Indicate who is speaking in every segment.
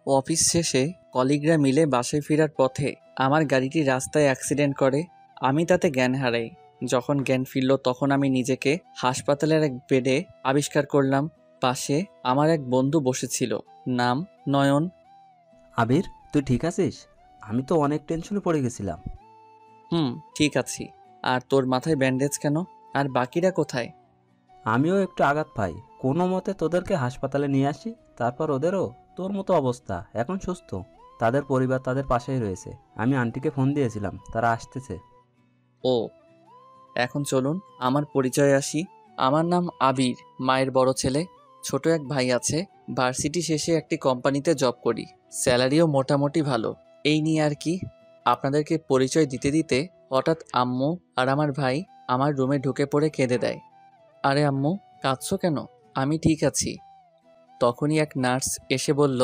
Speaker 1: Office শেষে কলিগরা মিলে বাসায় ফেরার পথে আমার গাড়িটি রাস্তায় অ্যাক্সিডেন্ট করে। আমি তাতে জ্ঞান হারাই। যখন জ্ঞান ফিরল তখন আমি নিজেকে হাসপাতালের এক বেডে আবিষ্কার করলাম। পাশে আমার এক বন্ধু বসেছিল, নাম নয়ন।
Speaker 2: আবির, তুই ঠিক আছিস? আমি তো অনেক টেনশনে পড়ে গেছিলাম।
Speaker 1: ঠিক আছি। আর তোর মাথায় ব্যান্ডেজ কেন? আর বাকিরা কোথায়?
Speaker 2: আমিও একটু আঘাত পাই, কোনো মতে তোদেরকে হাসপাতালে নিয়ে আসি। তারপর ওদেরও তোর মতো অবস্থা, এখন সুস্থ। তাদের পরিবার তাদের পাশেই রয়েছে। আমি আন্টিকে ফোন দিয়েছিলাম, তারা আসতেছে।
Speaker 1: ও, এখন চলুন আমার পরিচয় আসি। আমার নাম আবির, মায়ের বড় ছেলে। ছোট এক ভাই আছে। ভার্সিটি শেষে একটি কোম্পানিতে জব করি, স্যালারিও মোটামুটি ভালো। এই নিয়ে আর কি। আপনাদেরকে পরিচয় দিতে দিতে হঠাৎ আম্মু আর আমার ভাই আমার রুমে ঢুকে পড়ে কেঁদে দেয়। আরে আম্মু, কাঁদছো কেন? আমি ঠিক আছি। তখনই এক নার্স এসে বলল,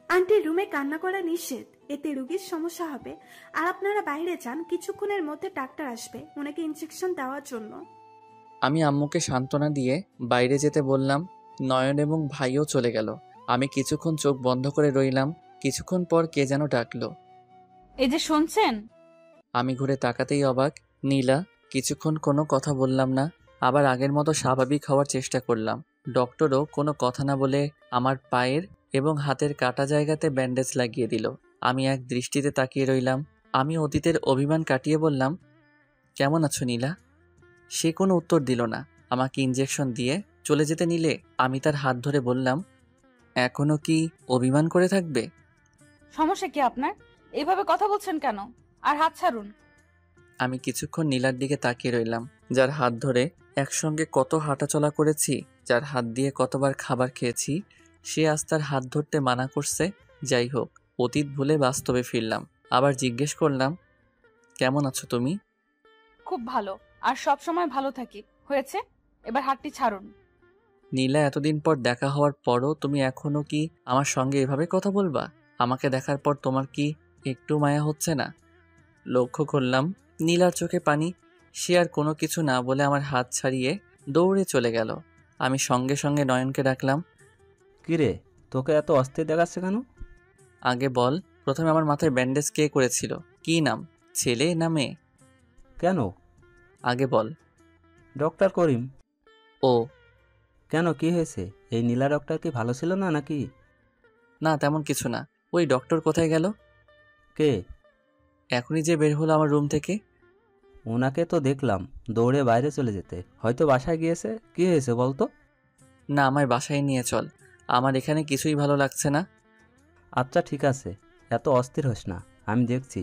Speaker 3: আন্টির রুমে কান্না করা নিষেধ, এতে রোগীর সমস্যা হবে। আর আপনারা বাইরে যান, কিছুক্ষণের মধ্যে ডাক্তার আসবে ওনাকে ইনজেকশন দেওয়ার জন্য।
Speaker 1: আমি আম্মুকে সান্ত্বনা দিয়ে বাইরে যেতে বললাম। নয়ন এবং ভাইও চলে গেল। আমি কিছুক্ষণ চোখ বন্ধ করে রইলাম। কিছুক্ষণ পর কে যেন ডাকলো।
Speaker 4: এই যে শুনছেন?
Speaker 1: আমি ঘুরে তাকাতেই অবাক, নীলা। কিছুক্ষণ কোনো কথা বললাম না, আবার আগের মতো স্বাভাবিক হওয়ার চেষ্টা করলাম। ডক্টরও কোনো কথা না বলে আমার পায়ের এবং হাতের কাটা জায়গাতে ব্যান্ডেজ লাগিয়ে দিল। আমি এক দৃষ্টিতে তাকিয়ে রইলাম। আমি অতীতের অভিমান কাটিয়ে বললাম, কেমন আছো নীলা? সে কোনো উত্তর দিল না। আমাকে ইঞ্জেকশন দিয়ে চলে যেতে নিলে আমি তার হাত ধরে বললাম, এখনো কি অভিমান করে থাকবে?
Speaker 4: সমস্যা কি আপনার? এইভাবে কথা বলছেন কেন? আর হাত ছাড়ুন।
Speaker 1: আমি কিছুক্ষণ নীলার দিকে তাকিয়ে রইলাম, যার হাত ধরে একসঙ্গে কত হাঁটাচলা করেছি, যার হাত দিয়ে কতবার খাবার খেয়েছি। সে আজ তার হাত ধরতে মানা করছে। যাই হোক, অতীত ভুলে বাস্তবে ফিরলাম। আবার জিজ্ঞেস করলাম, কেমন আছো তুমি?
Speaker 4: খুব ভালো, আর সব সময় ভালো থাকি। হয়েছে, এবার হাতটি ছাড়ুন।
Speaker 1: নীলা, এতদিন পর দেখা হওয়ার পরও তুমি এখনো কি আমার সঙ্গে এভাবে কথা বলবা? আমাকে দেখার পর তোমার কি একটু মায়া হচ্ছে না? লক্ষ্য করলাম নীলার চোখে পানি। সে আর কোনো কিছু না বলে আমার হাত ছাড়িয়ে দৌড়ে চলে গেল। আমি সঙ্গে সঙ্গে নয়নকে ডাকলাম।
Speaker 2: কিরে, তোকে এত অস্থির দেখাচ্ছে কেন?
Speaker 1: আগে বল, প্রথমে আমার মাথায় ব্যান্ডেজ কে করেছিল? কি নাম, ছেলে না মেয়ে?
Speaker 2: কেন?
Speaker 1: আগে বল।
Speaker 2: ডক্টর করিম।
Speaker 1: ও,
Speaker 2: কেন, কি হয়েছে? এই নীলা ডক্টর কি ভালো ছিল না নাকি?
Speaker 1: না তেমন কিছু না। ওই ডক্টর কোথায় গেল?
Speaker 2: কে?
Speaker 1: এখনই যে বের হলো আমার রুম থেকে।
Speaker 2: ওনাকে তো দেখলাম দৌড়ে বাইরে চলে যেতে, হয়তো বাসায় গিয়েছে। কি হয়েছে বলতো?
Speaker 1: না, আমায় বাসায় নিয়ে চল। আমার এখানে কিছুই ভালো লাগছে না।
Speaker 2: আচ্ছা ঠিক আছে, এত অস্থির হোস না, আমি দেখছি।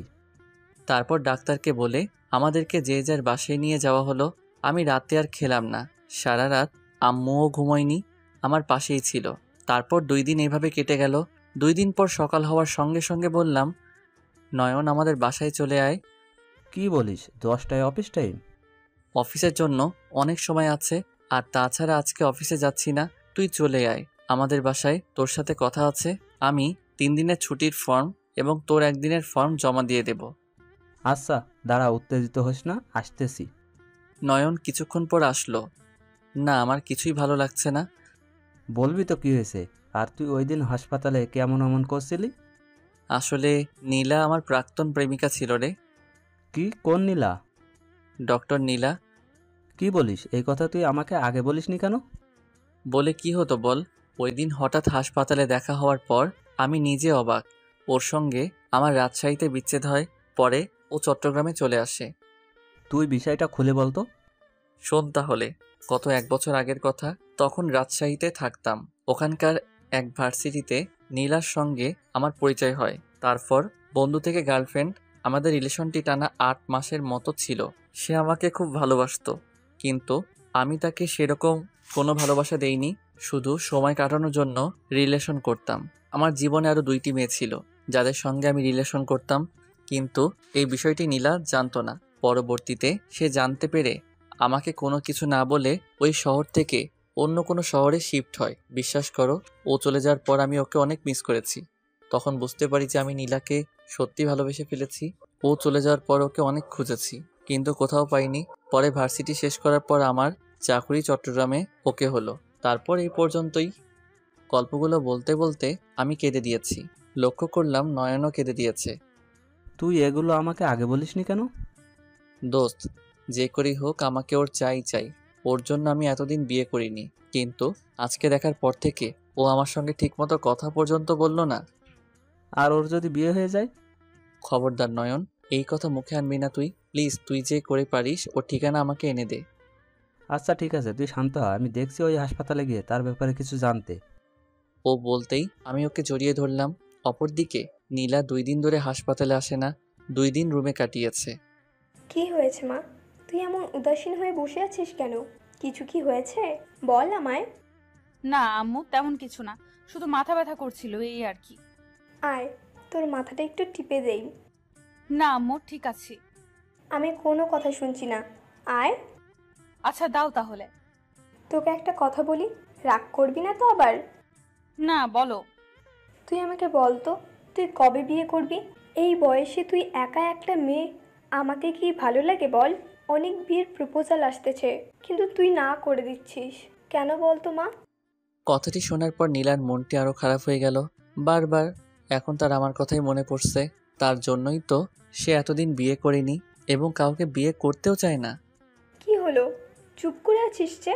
Speaker 1: তারপর ডাক্তারকে বলে আমাদেরকে যে যার বাসায় নিয়ে যাওয়া হলো। আমি রাতে আর খেলাম না। সারা রাত আম্মুও ঘুমোয়নি, আমার পাশেই ছিল। তারপর 2 দিন এভাবে কেটে গেল। 2 দিন পর সকাল হওয়ার সঙ্গে সঙ্গে বললাম, নয়ন আমাদের বাসায় চলে আয়।
Speaker 2: কি বলিস, 10টায় অফিস টাইম?
Speaker 1: অফিসের জন্য অনেক সময় আছে, আর তাছাড়া আজকে অফিসে যাচ্ছি না। তুই চলে আয় আমাদের বাসায়, তোর সাথে কথা আছে। আমি 3 দিনের ছুটির ফর্ম এবং তোর 1 দিনের ফর্ম জমা দিয়ে দেব।
Speaker 2: আচ্ছা, দাঁড়া, উত্তেজিত হোস না, আসতেছি।
Speaker 1: নয়ন কিছুক্ষণ পর আসলো। না, আমার কিছুই ভালো লাগছে না।
Speaker 2: বলবি তো কি হয়েছে? আর তুই ওই দিন হাসপাতালে কেমন অমন করছিলি?
Speaker 1: আসলে নীলা আমার প্রাক্তন প্রেমিকা ছিল রে।
Speaker 2: কি, কোন নীলা?
Speaker 1: ডক্টর নীলা।
Speaker 2: কি বলিস? এই কথা তুই আমাকে আগে বলিসনি কেন?
Speaker 1: বলে কি হতো বল? ওই দিন হঠাৎ হাসপাতালে দেখা হওয়ার পর আমি নিজে অবাক। ওর সঙ্গে আমার রাজশাহীতে বিচ্ছেদ হয়। পরে ও চট্টগ্রামে চলে আসে।
Speaker 2: তুই বিষয়টা খুলে বলতো।
Speaker 1: শোন তাহলে, গত 1 বছর আগের কথা। তখন রাজশাহীতে থাকতাম। ওখানকার এক ভার্সিটিতে নীলার সঙ্গে আমার পরিচয় হয়। তারপর বন্ধু থেকে গার্লফ্রেন্ড। আমাদের রিলেশনটি টানা 8 মাসের মতো ছিল। সে আমাকে খুব ভালোবাসতো, কিন্তু আমি তাকে সেরকম কোনো ভালোবাসা দেইনি। শুধু সময় কাটানোর জন্য রিলেশন করতাম। আমার জীবনে আরও 2টি মেয়ে ছিল যাদের সঙ্গে আমি রিলেশন করতাম, কিন্তু এই বিষয়টি নীলা জানতো না। পরবর্তীতে সে জানতে পেরে আমাকে কোনো কিছু না বলে ওই শহর থেকে অন্য কোনো শহরে শিফট হয়। বিশ্বাস করো, ও চলে যাওয়ার পর আমি ওকে অনেক মিস করেছি। তখন বুঝতে পারি যে আমি নীলাকে সত্যি ভালোবেসে ফেলেছি। ও চলে যাওয়ার পর ওকে অনেক খুঁজেছি, কিন্তু কোথাও পাইনি। পরে ভার্সিটি শেষ করার পর আমার চাকরি চট্টগ্রামে ওকে হলো। তারপর এই পর্যন্তই। গল্পগুলো বলতে বলতে আমি কেঁদে দিয়েছি। লক্ষ্য করলাম নয়নও কেঁদে দিয়েছে।
Speaker 2: তুই এগুলো আমাকে আগে বলিসনি কেন?
Speaker 1: দোস্ত, যে করেই হোক আমাকে ওর চাই চাই। ওর জন্য আমি এতদিন বিয়ে করিনি, কিন্তু আজকে দেখার পর থেকে ও আমার সঙ্গে ঠিকমতো কথা পর্যন্ত বলল না।
Speaker 2: আর ওর যদি বিয়ে হয়ে যায়?
Speaker 1: খবরদার নয়ন, এই কথা মুখে আনবি না তুই। প্লিজ, তুই যে করে পারিস ওর ঠিকানা আমাকে এনে দে।
Speaker 2: আচ্ছা ঠিক আছে, তুই শান্ত হ, আমি দেখছি ওই হাসপাতালে গিয়ে তার ব্যাপারে কিছু জানতে।
Speaker 1: ও বলতেই আমি ওকে জড়িয়ে ধরলাম। অপরদিকে নীলা 2 দিন ধরে হাসপাতালে আসে না, 2 দিন রুমে কাটিয়েছে।
Speaker 5: কি হয়েছে মা? তুই এমন উদাসীন হয়ে বসে আছিস কেন? কিছু কি হয়েছে? বল আমায়।
Speaker 4: না আম্মু, তেমন কিছু না, শুধু মাথা ব্যথা করছিল এই আর কি।
Speaker 5: আয়, তোর মাথাটা একটু টিপে দেই।
Speaker 4: না আম্মু, ঠিক আছে।
Speaker 5: আমি কোনো কথা শুনছি না। আয়।
Speaker 4: আচ্ছা দাও তাহলে।
Speaker 5: তোকে একটা কথা বলি, রাগ করবি না তো আবার?
Speaker 4: না বলো।
Speaker 5: তুই আমাকে বল তো, তুই কবে বিয়ে করবি? এই বয়সে তুই একা একটা মেয়ে, আমাকে কি ভালো লাগে বল? অনেক বিয়ের প্রপোজাল আসতেছে, কিন্তু তুই না করে দিচ্ছিস কেন বল তো মা?
Speaker 1: কথাটি শোনার পর নীলার মনটি আরো খারাপ হয়ে গেল। বারবার এখন তার আমার কথাই মনে পড়ছে। তার জন্যই তো সে এতদিন বিয়ে করেনি এবং কাউকে বিয়ে করতেও চায় না।
Speaker 5: কি হলো, চুপ করে আছিস যে?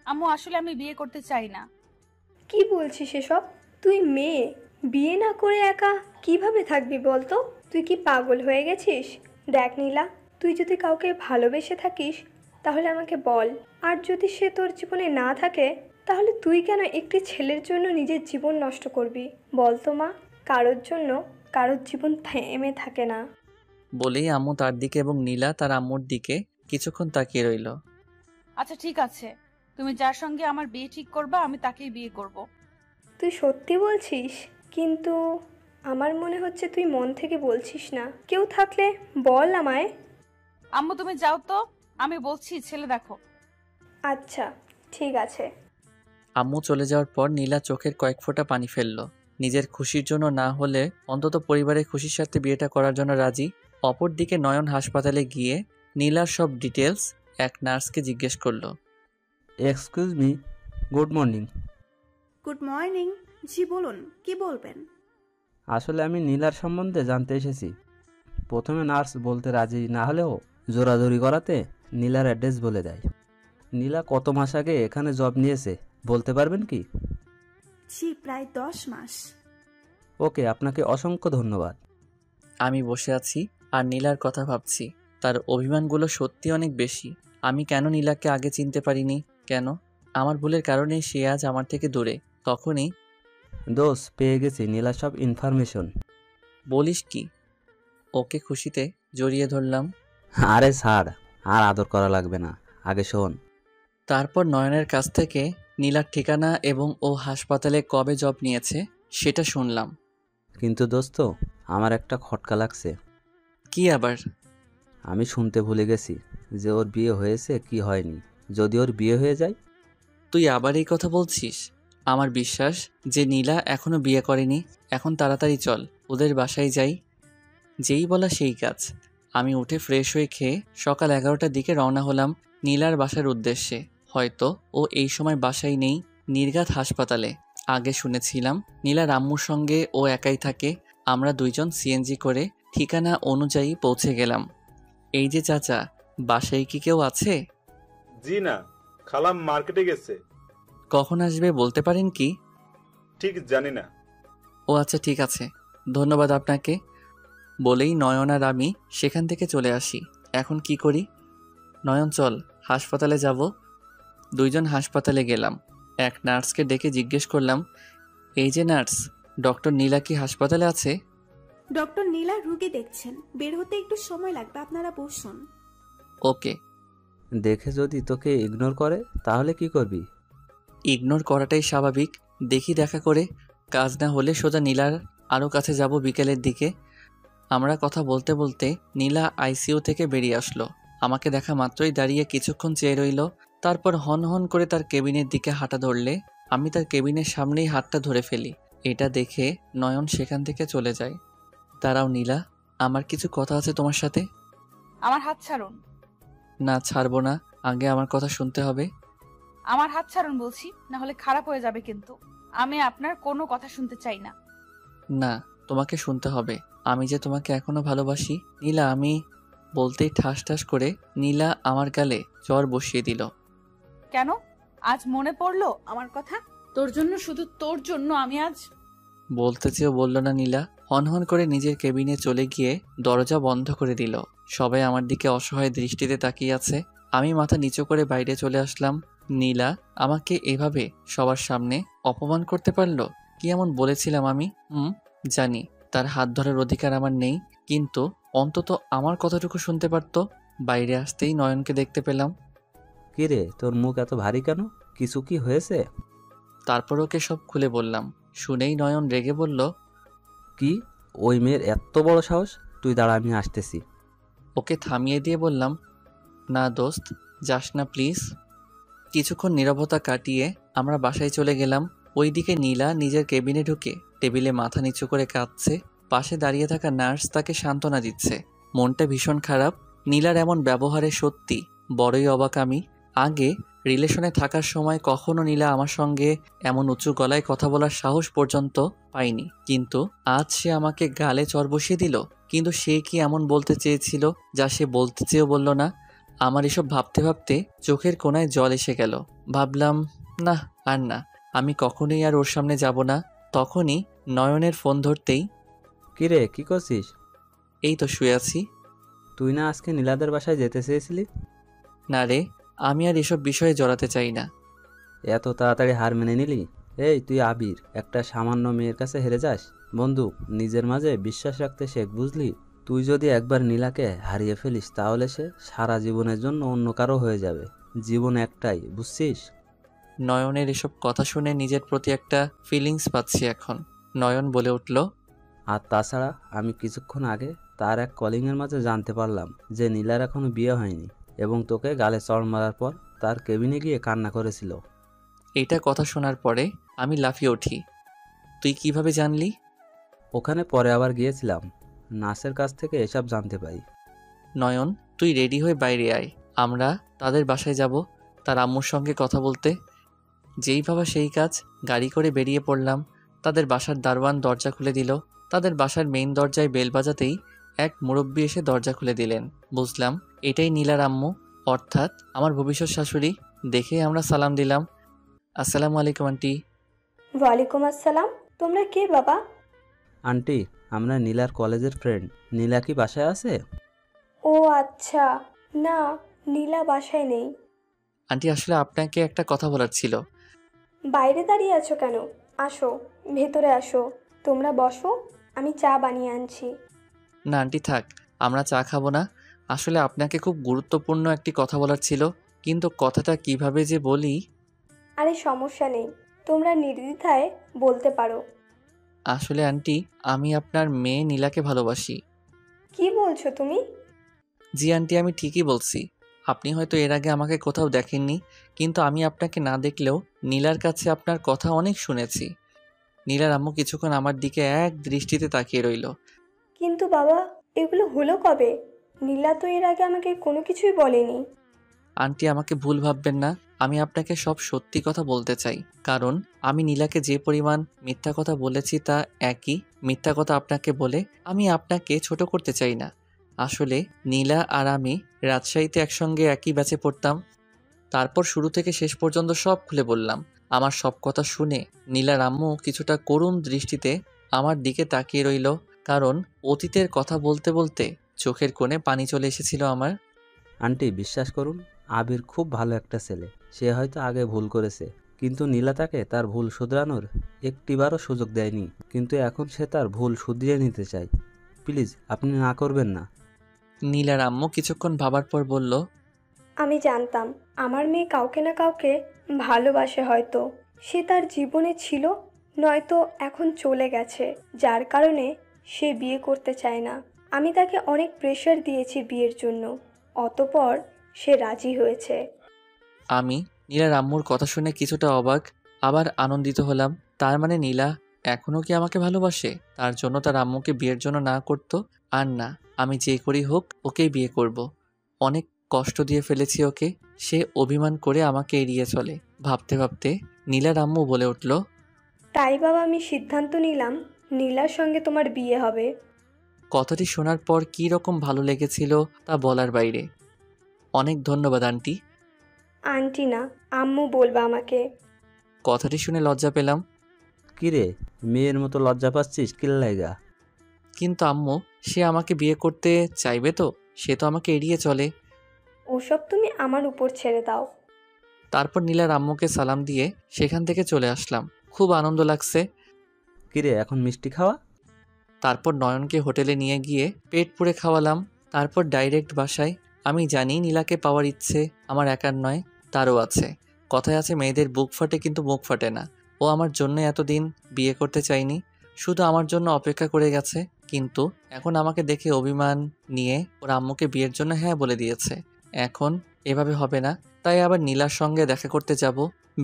Speaker 4: আম্মু আসলে আমি বিয়ে করতে চাই না।
Speaker 5: কি বলছিস এসব? তুই মেয়ে, বিয়ে না করে একা কিভাবে থাকবি বল তো? তুই কি পাগল হয়ে গেছিস? দেখ নীলা, তুই যদি কাউকে ভালোবেসে থাকিস তাহলে আমাকে বল। আর যদি সে তোর জীবনে না থাকে, তাহলে তুই কেন একটি ছেলের জন্য নিজের জীবন নষ্ট করবি বল তো মা? কারোর জন্য কারোর জীবন থেমে থাকে না।
Speaker 1: বলেই আম্মু তার দিকে এবং নীলা তার আম্মুর দিকে কিছুক্ষণ তাকিয়ে রইল।
Speaker 4: আচ্ছা ঠিক আছে, তুমি যার সঙ্গে আমার বিয়ে ঠিক করবা আমি তাকেই বিয়ে করব।
Speaker 5: তুই সত্যি বলছিস? কিন্তু আমার মনে হচ্ছে তুই মন থেকে বলছিস না। কেউ থাকলে বল আমায়।
Speaker 4: আম্মু তুমি যাও তো, আমি বলছি ছেলে দেখো।
Speaker 5: আচ্ছা ঠিক আছে।
Speaker 1: আম্মু চলে যাওয়ার পর নীলা চোখের কয়েক ফোঁটা পানি ফেলল। নিজের খুশির জন্য না হলে অন্তত পরিবারের খুশির সাথে বিয়েটা করার জন্য রাজি। অপরদিকে নয়ন হাসপাতালে গিয়ে নীলার সব ডিটেলস এক নার্সকে জিজ্ঞেস করলো।
Speaker 2: Excuse me, good morning.
Speaker 3: Good morning. জি বলুন, কি বলবেন?
Speaker 2: আসলে আমি নীলার সম্বন্ধে জানতে এসেছি। প্রথমে নার্স বলতে রাজি না হলেও জোরাজোরি করাতে নীলার অ্যাড্রেস বলে দেয়। নীলা কত মাস আগে এখানে জব নিয়েছে বলতে পারবেন কি?
Speaker 3: জি, প্রায় 10 মাস।
Speaker 2: ওকে, আপনাকে অসংখ্য ধন্যবাদ।
Speaker 1: আমি বসে আছি আর নীলার কথা ভাবছি। তার অভিমানগুলো সত্যি অনেক বেশি। আমি কেন নীলাকে আগে চিনতে পারিনি? কেন? আমার ভুলের কারণেই সে আজ আমার থেকে দূরে। তখনই
Speaker 2: দোষ পেয়ে গেছি নীলা সব ইনফরমেশন।
Speaker 1: বলিস কি? ওকে খুশিতে জড়িয়ে ধরলাম।
Speaker 2: আরে ছাড়, আর আদর করা লাগবে না, আগে শোন।
Speaker 1: তারপর নয়নের কাছ থেকে নীলার ঠিকানা এবং ও হাসপাতালে কবে জব নিয়েছে সেটা শুনলাম।
Speaker 2: কিন্তু দোস্ত, আমার একটা খটকা লাগছে।
Speaker 1: কি আবার?
Speaker 2: আমি শুনতে ভুলে গেছি যে ওর বিয়ে হয়েছে কি হয়নি। যদি ওর বিয়ে হয়ে যায়?
Speaker 1: তুই আবার এই কথা বলছিস? আমার বিশ্বাস যে নীলা এখনো বিয়ে করেনি। এখন তাড়াতাড়ি চল, ওদের বাসায় যাই। যেই বলা সেই কাজ। আমি উঠে ফ্রেশ হয়ে খেয়ে সকাল 11টার দিকে রওনা হলাম নীলার বাসার উদ্দেশ্যে। হয়তো ও এই সময় বাসায় নেই, নির্ঘাত হাসপাতালে। আগে শুনেছিলাম নীলার আম্মুর সঙ্গে ও একাই থাকে। আমরা দুইজন সিএনজি করে ঠিকানা অনুযায়ী পৌঁছে গেলাম। এই যে চাচা, বাসায় কি কেউ আছে?
Speaker 6: জি না, খালাম মার্কেটে গেছে।
Speaker 1: কখন আসবে বলতে পারেন কি?
Speaker 6: ঠিক জানি না।
Speaker 1: ও আচ্ছা ঠিক আছে, ধন্যবাদ আপনাকে। বলেই নয়ন আর আমি সেখান থেকে চলে আসি। এখন কি করি? নয়ন চল, হাসপাতালে যাব। দুইজন হাসপাতালে গেলাম। এক নার্সকে ডেকে জিজ্ঞেস করলাম, এই যে নার্স, ডক্টর নীলা কি হাসপাতালে আছে?
Speaker 3: ডক্টর নীলা রুগী দেখছেন, বের হতে একটু সময় লাগবে, আপনারা বসুন।
Speaker 1: ওকে।
Speaker 2: দেখে যদি তোকে ইগনোর করে তাহলে কি করবি?
Speaker 1: ইগনোর করাটাই স্বাভাবিক। দেখি দেখা করে, কাজ না হলে সোজা নীলার আরও কাছে যাব বিকেলের দিকে। আমরা কথা বলতে বলতে নীলা আইসিইউ থেকে বেরিয়ে আসলো। আমাকে দেখা মাত্রই দাঁড়িয়ে কিছুক্ষণ চেয়ে রইল। তারপর হন হন করে তার কেবিনের দিকে হাঁটা ধরলে আমি তার কেবিনের সামনেই হাতটা ধরে ফেলি। এটা দেখে নয়ন সেখান থেকে চলে যায়। দাঁড়াও নীলা, আমার কিছু কথা আছে তোমার সাথে।
Speaker 4: আমার হাত ছাড়ুন।
Speaker 1: না, ছাড়বো না, আগে আমার কথা শুনতে হবে।
Speaker 4: আমার হাত ছাড়ুন বলছি, না হলে খারাপ হয়ে যাবে কিন্তু। আমি আপনার কোনো কথা শুনতে চাই না।
Speaker 1: না, তোমাকে শুনতে হবে। আমি যে তোমাকে এখনো ভালোবাসি নীলা। আমি বলতেই ঠাস ঠাস করে নীলা আমার গালে চড় বসিয়ে দিল।
Speaker 4: কেন? আজ মনে পড়লো আমার কথা? তোর জন্য, শুধু তোর জন্য আমি আজ।
Speaker 1: বলতে চেয়েও বলল না নীলা। হনহন করে নিজের কেবিনে চলে গিয়ে দরজা বন্ধ করে দিল। সবাই আমার দিকে অসহায় দৃষ্টিতে তাকিয়ে আছে। আমি মাথা নিচু করে বাইরে চলে আসলাম। নীলা আমাকে এভাবে সবার সামনে অপমান করতে পারলো? কি এমন বলেছিলাম আমি? জানি তার হাত ধরার অধিকার আমার নেই, কিন্তু অন্তত আমার কথাটুকু শুনতে পারতো। বাইরে আসতেই নয়নকে দেখতে পেলাম।
Speaker 2: কিরে, তোর মুখ এত ভারী কেন? কিছু কি হয়েছে?
Speaker 1: তারপর ওকে সব খুলে বললাম। শুনেই নয়ন রেগে বলল,
Speaker 2: কি? ওই মেয়ের এত বড় সাহস? তুই দাঁড়া, আমি আসতেছি।
Speaker 1: ওকে থামিয়ে দিয়ে বললাম, না দোস্ত, যাস না প্লিজ। কিছুক্ষণ নীরবতা কাটিয়ে আমরা বাসায় চলে গেলাম। ওইদিকে নীলা নিজের কেবিনে ঢুকে টেবিলে মাথা নিচু করে কাঁদছে। পাশে দাঁড়িয়ে থাকা নার্স তাকে সান্ত্বনা দিচ্ছে। মনটা ভীষণ খারাপ। নীলার এমন ব্যবহারে সত্যি বড়ই অবাক আমি। আগে রিলেশনে থাকার সময় কখনো নীলা আমার সঙ্গে এমন উঁচু গলায় কথা বলার সাহস পর্যন্ত পাইনি, কিন্তু আজ সে আমাকে গালে চড় বসিয়ে দিল। কিন্তু সে কি এমন বলতে চেয়েছিল যা সে বলতে চেয়েও বলল না? আমার এসব ভাবতে ভাবতে চোখের কোণায় জল এসে গেল। ভাবলাম, না আর না, আমি কখনোই আর ওর সামনে যাব না। তখনই নয়নের ফোন ধরতেই,
Speaker 2: কিরে, কি করছিস?
Speaker 1: এই তো শুয়ে আছি।
Speaker 2: তুই না আজকে নীলাদের বাসায় যেতে চেয়েছিলি?
Speaker 1: না রে, আমি আর এসব বিষয়ে জড়াতে চাই না।
Speaker 2: এত তাড়াতাড়ি হার মেনে নিলি? এই, তুই আবির, একটা সামান্য মেয়ের কাছে হেরে যাস? বন্ধু, নিজের মাঝে বিশ্বাস রাখতে শেখ, বুঝলি? তুই যদি একবার নীলাকে হারিয়ে ফেলিস তাহলে সে সারা জীবনের জন্য অন্য কারো হয়ে যাবে। জীবন একটাই, বুঝছিস?
Speaker 1: নয়নের এসব কথা শুনে নিজের প্রতি একটা ফিলিংস পাচ্ছি এখন। নয়ন বলে উঠল,
Speaker 2: আর তাছাড়া আমি কিছুক্ষণ আগে তার এক কলিংয়ের মাঝে জানতে পারলাম যে নীলার এখনো বিয়ে হয়নি এবং তোকে গালে চড় মারার পর তার কেবিনে গিয়ে কান্না করেছিল।
Speaker 1: এইটা কথা শোনার পরে আমি লাফিয়ে উঠি। তুই কিভাবে জানলি?
Speaker 2: ওখানে পরে আবার গিয়েছিলাম, নার্সের কাছ থেকে এসব জানতে পারি।
Speaker 1: নয়ন, তুই রেডি হয়ে বাইরে আয়, আমরা তাদের বাসায় যাব তার আম্মুর সঙ্গে কথা বলতে। যেই ভাবা সেই কাজ, গাড়ি করে বেরিয়ে পড়লাম। তাদের বাসার দারোয়ান দরজা খুলে দিল। তাদের বাসার মেইন দরজায় বেল বাজাতেই এক মুরব্বি এসে দরজা খুলে দিলেন। বুঝলাম এটাই নীলার আম্মু, অর্থাৎ আমার ভবিষ্যৎ শাশুড়ি। দেখে আমরা সালাম দিলাম। আসসালামু আলাইকুম আন্টি।
Speaker 5: ওয়ালাইকুম আসসালাম। তোমরা কে বাবা?
Speaker 2: আন্টি, আমরা নীলার কলেজের ফ্রেন্ড। নীলা কি বাসায় আছে?
Speaker 5: ও আচ্ছা, না, নীলা বাসায় নেই।
Speaker 1: আন্টি, আসলে আপনাকে একটা কথা বলার ছিল।
Speaker 5: বাইরে দাঁড়িয়ে আছো কেন? আসো, ভেতরে আসো। তোমরা বসো, আমি চা বানিয়ে আনছি।
Speaker 1: না আন্টি, থাক, আমরা চা খাবো না। আসলে আপনাকে খুব গুরুত্বপূর্ণ একটি কথা বলার ছিল, কিন্তু কথাটা কিভাবে যে বলি।
Speaker 5: আরে সমস্যা নেই, তোমরা নির্দ্বিধায় বলতে পারো।
Speaker 1: আসলে আন্টি, আমি আপনার মেয়ে নীলাকে ভালোবাসি।
Speaker 5: কি বলছো তুমি?
Speaker 1: জি আন্টি, আমি ঠিকই বলছি। আপনি হয়তো এর আগে আমাকে কোথাও দেখেননি, কিন্তু আমি আপনাকে না দেখলেও নীলার কাছে আপনার কথা অনেক শুনেছি। নীলার আম্মু কিছুক্ষণ আমার দিকে এক দৃষ্টিতে তাকিয়ে রইল।
Speaker 5: কিন্তু বাবা, এগুলো হলো কবে? নীলা তো এর আগে আমাকে কোনো কিছুই বলেনি।
Speaker 1: আন্টি, আমাকে ভুল ভাববেন না। আমি আপনাকে সব সত্যি কথা বলতে চাই, কারণ আমি নীলাকে যে পরিমাণ মিথ্যা কথা বলেছি তা একই মিথ্যা কথা আপনাকে বলে আমি আপনাকে ছোট করতে চাই না। আসলে নীলা আর আমি রাজশাহীতে একসঙ্গে একই ব্যাচে পড়তাম। তারপর শুরু থেকে শেষ পর্যন্ত সব খুলে বললাম। আমার সব কথা শুনে নীলার আম্মু কিছুটা করুণ দৃষ্টিতে আমার দিকে তাকিয়ে রইল, কারণ অতীতের কথা বলতে বলতে চোখের কোণে পানি চলে এসেছিল আমার।
Speaker 2: আন্টি, বিশ্বাস করুন, আবির খুব ভালো একটা ছেলে। সে হয়তো আগে ভুল করেছে, কিন্তু নীলা তাকে তার ভুল শুধরানোর একটিবারও সুযোগ দেয়নি। কিন্তু এখন সে তার ভুল শুধরিয়ে নিতে চায়। প্লিজ, আপনি না করবেন না।
Speaker 1: নীলার আম্মু কিছুক্ষণ ভাবার পর বলল,
Speaker 5: আমি জানতাম আমার মেয়ে কাউকে না কাউকে ভালোবাসে, হয়তো সে তার জীবনে ছিল, নয়তো এখন চলে গেছে, যার কারণে সে বিয়ে করতে চায় না। আমি তাকে অনেক প্রেশার দিয়েছি বিয়ের জন্য, অতপর সে রাজি হয়েছে।
Speaker 1: আমি নীলার আম্মুর কথা শুনে কিছুটা অবাক, আবার আনন্দিত হলাম। তার মানে নীলা এখনও কি আমাকে ভালোবাসে? তার জন্য তার আম্মুকে বিয়ের জন্য না করতো? আর না, আমি যে করি হোক ওকেই বিয়ে করব। অনেক কষ্ট দিয়ে ফেলেছি ওকে, সে অভিমান করে আমাকে এড়িয়ে চলে। ভাবতে ভাবতে নীলার আম্মু বলে উঠল,
Speaker 5: তাই বাবা আমি সিদ্ধান্ত নিলাম নীলার সঙ্গে তোমার বিয়ে হবে।
Speaker 1: কথাটি শোনার পর কী রকম ভালো লেগেছিল তা বলার বাইরে। অনেক ধন্যবাদ আন্টি।
Speaker 5: আন্টি না, আম্মু বলবা আমাকে।
Speaker 1: কথাটি শুনে লজ্জা পেলাম।
Speaker 2: কিরে, মেয়ের মতো লজ্জা পাচ্ছিস কি লাইগা?
Speaker 1: কিন্তু আম্মু, সে আমাকে বিয়ে করতে চাইবে তো? সে তো আমাকে এড়িয়ে চলে।
Speaker 5: ওসব তুমি আমার উপর ছেড়ে দাও।
Speaker 1: তারপর নীলার আম্মুকে সালাম দিয়ে সেখান থেকে চলে আসলাম। খুব আনন্দ লাগছে।
Speaker 2: কিরে, এখন মিষ্টি খাওয়া?
Speaker 1: তারপর নয়নকে হোটেলে নিয়ে গিয়ে পেট পুড়ে খাওয়ালাম। তারপর ডাইরেক্ট বাসায়। আমি জানি নীলাকে পাওয়ার ইচ্ছে আমার একার নয়, তারও আছে। কথায় আছে মেয়েদের বুক ফাটে কিন্তু মুখ ফাটে না। ও আমার জন্য এতদিন বিয়ে করতে চাইনি, শুধু আমার জন্য অপেক্ষা করে গেছে। কিন্তু এখন আমাকে দেখে অভিমান নিয়ে ওর আম্মুকে বিয়ের জন্য হ্যাঁ বলে দিয়েছে। এখন এভাবে হবে না, তাই আবার নীলার সঙ্গে দেখা করতে যাব।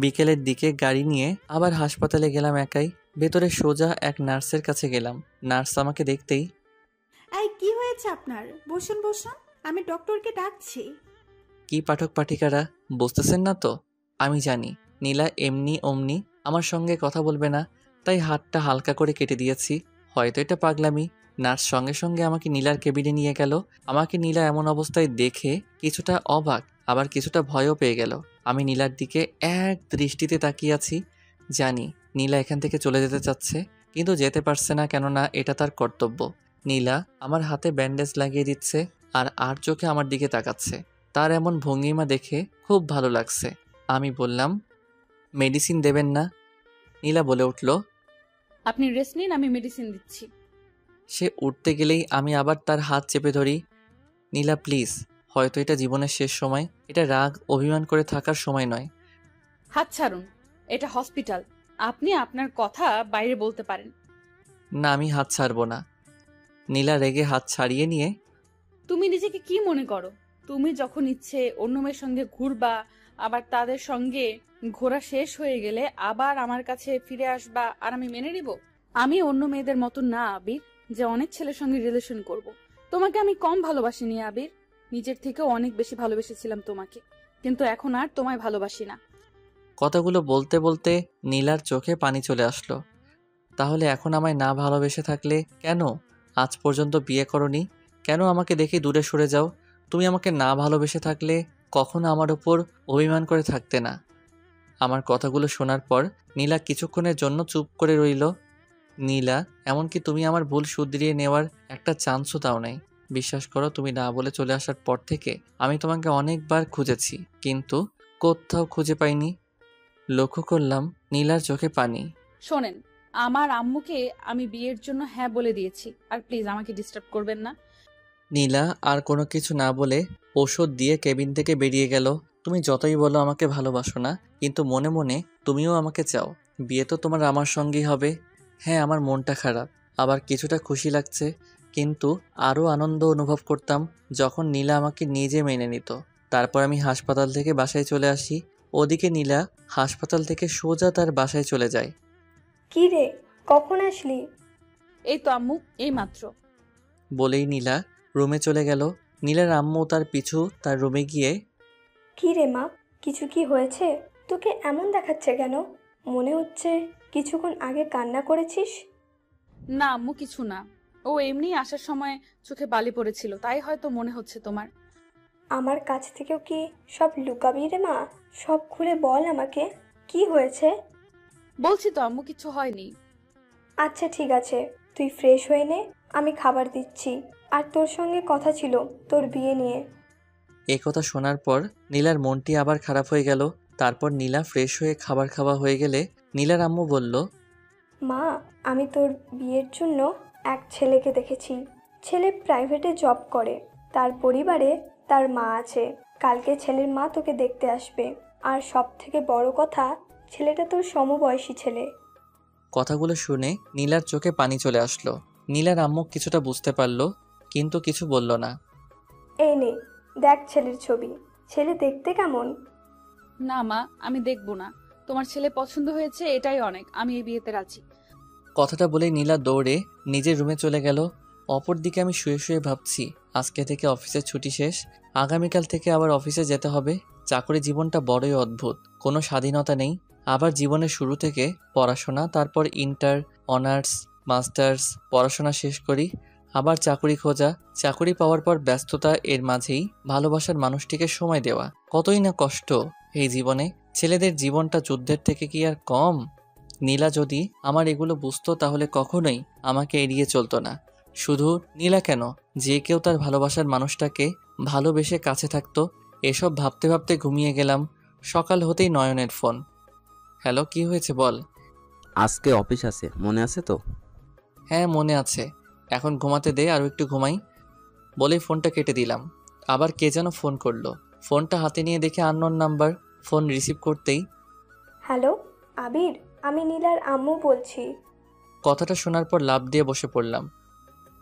Speaker 1: বিকেলের দিকে গাড়ি নিয়ে আবার হাসপাতালে গেলাম একাই। ভেতরে সোজা এক নার্সের কাছে গেলাম। নার্স আমাকে দেখতেই,
Speaker 3: এই কি হয়েছে আপনার? বসুন বসুন, আমি ডক্টরকে ডাকছি।
Speaker 1: কি পাঠক পাঠিকারা, বুঝতেছেন না তো? আমি জানি নীলা এমনি অমনি আমার সঙ্গে কথা বলবে না, তাই হাতটা হালকা করে কেটে দিয়েছি। হয়তো এটা পাগলামি। নার্স সঙ্গে সঙ্গে আমাকে নীলার কেবিনে নিয়ে গেল। আমাকে নীলা এমন অবস্থায় দেখে কিছুটা অবাক, আবার কিছুটা ভয়ও পেয়ে গেল। আমি নীলার দিকে এক দৃষ্টিতে তাকিয়ে আছি। জানি নীলা এখান থেকে চলে যেতে চাচ্ছে, কিন্তু যেতে পারছে না, কেননা এটা তার কর্তব্য। নীলা আমার হাতে ব্যান্ডেজ লাগিয়ে দিচ্ছে আর চোখে আমার দিকে তাকাচ্ছে। তার এমন ভঙ্গিমা দেখে খুব ভালো লাগছে। আমি বললাম, মেডিসিন দেবেন না? নীলা বলে উঠল,
Speaker 4: আপনি রেস্ট নিন, আমি মেডিসিন দিচ্ছি।
Speaker 1: সে উঠতে গেলেই আমি আবার তার হাত চেপে ধরি। নীলা প্লিজ, হয়তো এটা জীবনের শেষ সময়। এটা রাগ অভিমান করে থাকার সময় নয়।
Speaker 4: হাত ছাড়ুন, এটা হসপিটাল। আপনি আপনার কথা বাইরে বলতে পারেন।
Speaker 1: না, আমি হাত ছাড়বো না। নীলা রেগে হাত ছাড়িয়ে নিয়ে,
Speaker 4: তুমি নিজেকে কি মনে করো? তুমি যখন ইচ্ছে অন্য মেয়ের সঙ্গে ঘুরবা, আবার তাদের সঙ্গে ঘোরা শেষ হয়ে গেলে আবার আমার কাছে ফিরে আসবা, আর আমি মেনে নিব? আমি অন্য মেয়েদের মতো না আবির, যে অনেক ছেলের সঙ্গে রিলেশন করব। তোমাকে আমি কম ভালোবাসিনি আবির, নিজের থেকেও অনেক বেশি ভালোবেসেছিলাম তোমাকে, কিন্তু এখন আর তোমায় ভালোবাসি না।
Speaker 1: কথাগুলো বলতে বলতে নীলার চোখে পানি চলে আসলো। তাহলে এখন আমায় না ভালোবেসে থাকলে কেন আজ পর্যন্ত বিয়ে করনি? কেন আমাকে দেখে দূরে সরে যাও? তুমি আমাকে না ভালোবেসে থাকলে কখনো আমার ওপর অভিমান করে থাকতে না। আমার কথাগুলো শোনার পর নীলা কিছুক্ষণের জন্য চুপ করে রইল। নীলা, এমনকি তুমি আমার ভুল শুধরিয়ে নেওয়ার একটা চান্সও দাও নাই। বিশ্বাস করো, তুমি না বলে চলে আসার পর থেকে আমি তোমাকে অনেকবার খুঁজেছি, কিন্তু কোথাও খুঁজে পাইনি। লক্ষ্য করলাম নীলার চোখে পানি।
Speaker 4: শোনেন, আমার আম্মুকে আমি বিয়ের জন্য হ্যাঁ বলে দিয়েছি, আর প্লিজ আমাকে ডিস্টার্ব করবেন না।
Speaker 1: নীলা আর কোনো কিছু না বলে ওষুধ দিয়ে কেবিন থেকে বেরিয়ে গেল। তুমি যতই বলো আমাকে ভালোবাসো না, কিন্তু মনে মনে তুমিও আমাকে চাও। বিয়ে তো তোমার আমার সঙ্গেই হবে। হ্যাঁ, আমার মনটা খারাপ, আবার কিছুটা খুশি লাগছে, কিন্তু আরও আনন্দ অনুভব করতাম যখন নীলা আমাকে নিজে মেনে নিত। তারপর আমি হাসপাতাল থেকে বাসায় চলে আসি। ওদিকে নীলা হাসপাতাল থেকে সোজা তার বাসায় চলে যায়।
Speaker 5: কি রে, কখন আসলি?
Speaker 4: এই তো আম্মু, এই মাত্র।
Speaker 1: বলেই নীলা রুমে চলে গেল। নীলার আম্মু তার পিছু তার রুমে গিয়ে,
Speaker 5: কি রে মা, কিছু কি হয়েছে? তোকে এমন দেখাচ্ছে কেন? মনে হচ্ছে কিছুক্ষণ আগে কান্না করেছিস।
Speaker 4: না আম্মু, কিছু না। ও এমনি আসার সময় চোখে বালি পড়েছিল, তাই হয়তো মনে হচ্ছে তোমার।
Speaker 5: আমার কাছ থেকেও কি সব লুকাবি রে মা? সব খুলে বল আমাকে, কি হয়েছে?
Speaker 4: বলছি তো আম্মু, কিছু হয়নি।
Speaker 5: আচ্ছা ঠিক আছে, তুই ফ্রেশ হয়ে নে, আমি খাবার দিচ্ছি। আর তোর সঙ্গে কথা ছিল তোর বিয়ে নিয়ে।
Speaker 1: এ কথা শোনার পর নীলার মনটি আবার খারাপ হয়ে গেল। তারপর নীলা ফ্রেশ হয়ে খাবার খাওয়া হয়ে গেলে নীলার আম্মু বলল,
Speaker 5: মা, আমি তোর বিয়ের জন্য এক ছেলেকে দেখেছি। ছেলে প্রাইভেটে জব করে, তার পরিবারে তার মা আছে। কালকে ছেলের মা তোকে দেখতে আসবে। আর সব থেকে বড় কথা, ছেলেটা তোর সমবয়সী ছেলে।
Speaker 1: কথাগুলো শুনে নীলার চোখে পানি চলে আসলো। নীলার আম্মু কিছুটা বুঝতে পারলো, কিন্তু কিছু বলল না।
Speaker 5: এই নে, দেখ ছেলের ছবি। ছেলে দেখতে কেমন?
Speaker 4: না মা, আমি দেখবো না। তোমার ছেলে পছন্দ হয়েছে, এটাই অনেক। আমি এই বিয়েতে রাজি।
Speaker 1: কথাটা বলে নীলা দৌড়ে নিজের রুমে চলে গেল। অপরদিকে আমি শুয়ে শুয়ে ভাবছি, আজকে থেকে অফিসের ছুটি শেষ, আগামীকাল থেকে আবার অফিসে যেতে হবে। চাকরি জীবনটা বড়ই অদ্ভুত, কোনো স্বাধীনতা নেই, আবার জীবনের শুরু থেকে পড়াশোনা, তারপর ইন্টার, অনার্স, মাস্টার্স পড়াশোনা শেষ করি, আবার চাকরি খোঁজা, চাকরি পাওয়ার পর ব্যস্ততা, এর মাঝেই ভালোবাসার মানুষটিকে সময় দেওয়া। কতই না কষ্ট এই জীবনে। ছেলেদের জীবনটা যুদ্ধের থেকে কি আর কম? নীলা যদি আমার এগুলো বুঝতো তাহলে কখনোই আমাকে এড়িয়ে চলতো না। শুধু নীলা কেন, যে কেউ তার ভালোবাসার মানুষটাকে ভালোবেসে কাছে থাকতো। এসব ভাবতে ভাবতে ঘুমিয়ে গেলাম। সকাল হতেই নয়নের ফোন। হ্যালো, কি হয়েছে বল।
Speaker 2: আজকে অফিস আছে, মনে আছে তো?
Speaker 1: হ্যাঁ মনে আছে, এখন ঘুমাতে দে, আরও একটু ঘুমাই বলেই ফোনটা কেটে দিলাম। আবার কে যেন ফোন করলো। ফোনটা হাতে নিয়ে দেখে আননোন নাম্বার। ফোন রিসিভ করতেই
Speaker 5: হ্যালো আবির, আমি নীলার আম্মু বলছি।
Speaker 1: কথাটা শোনার পর লাফ দিয়ে বসে পড়লাম।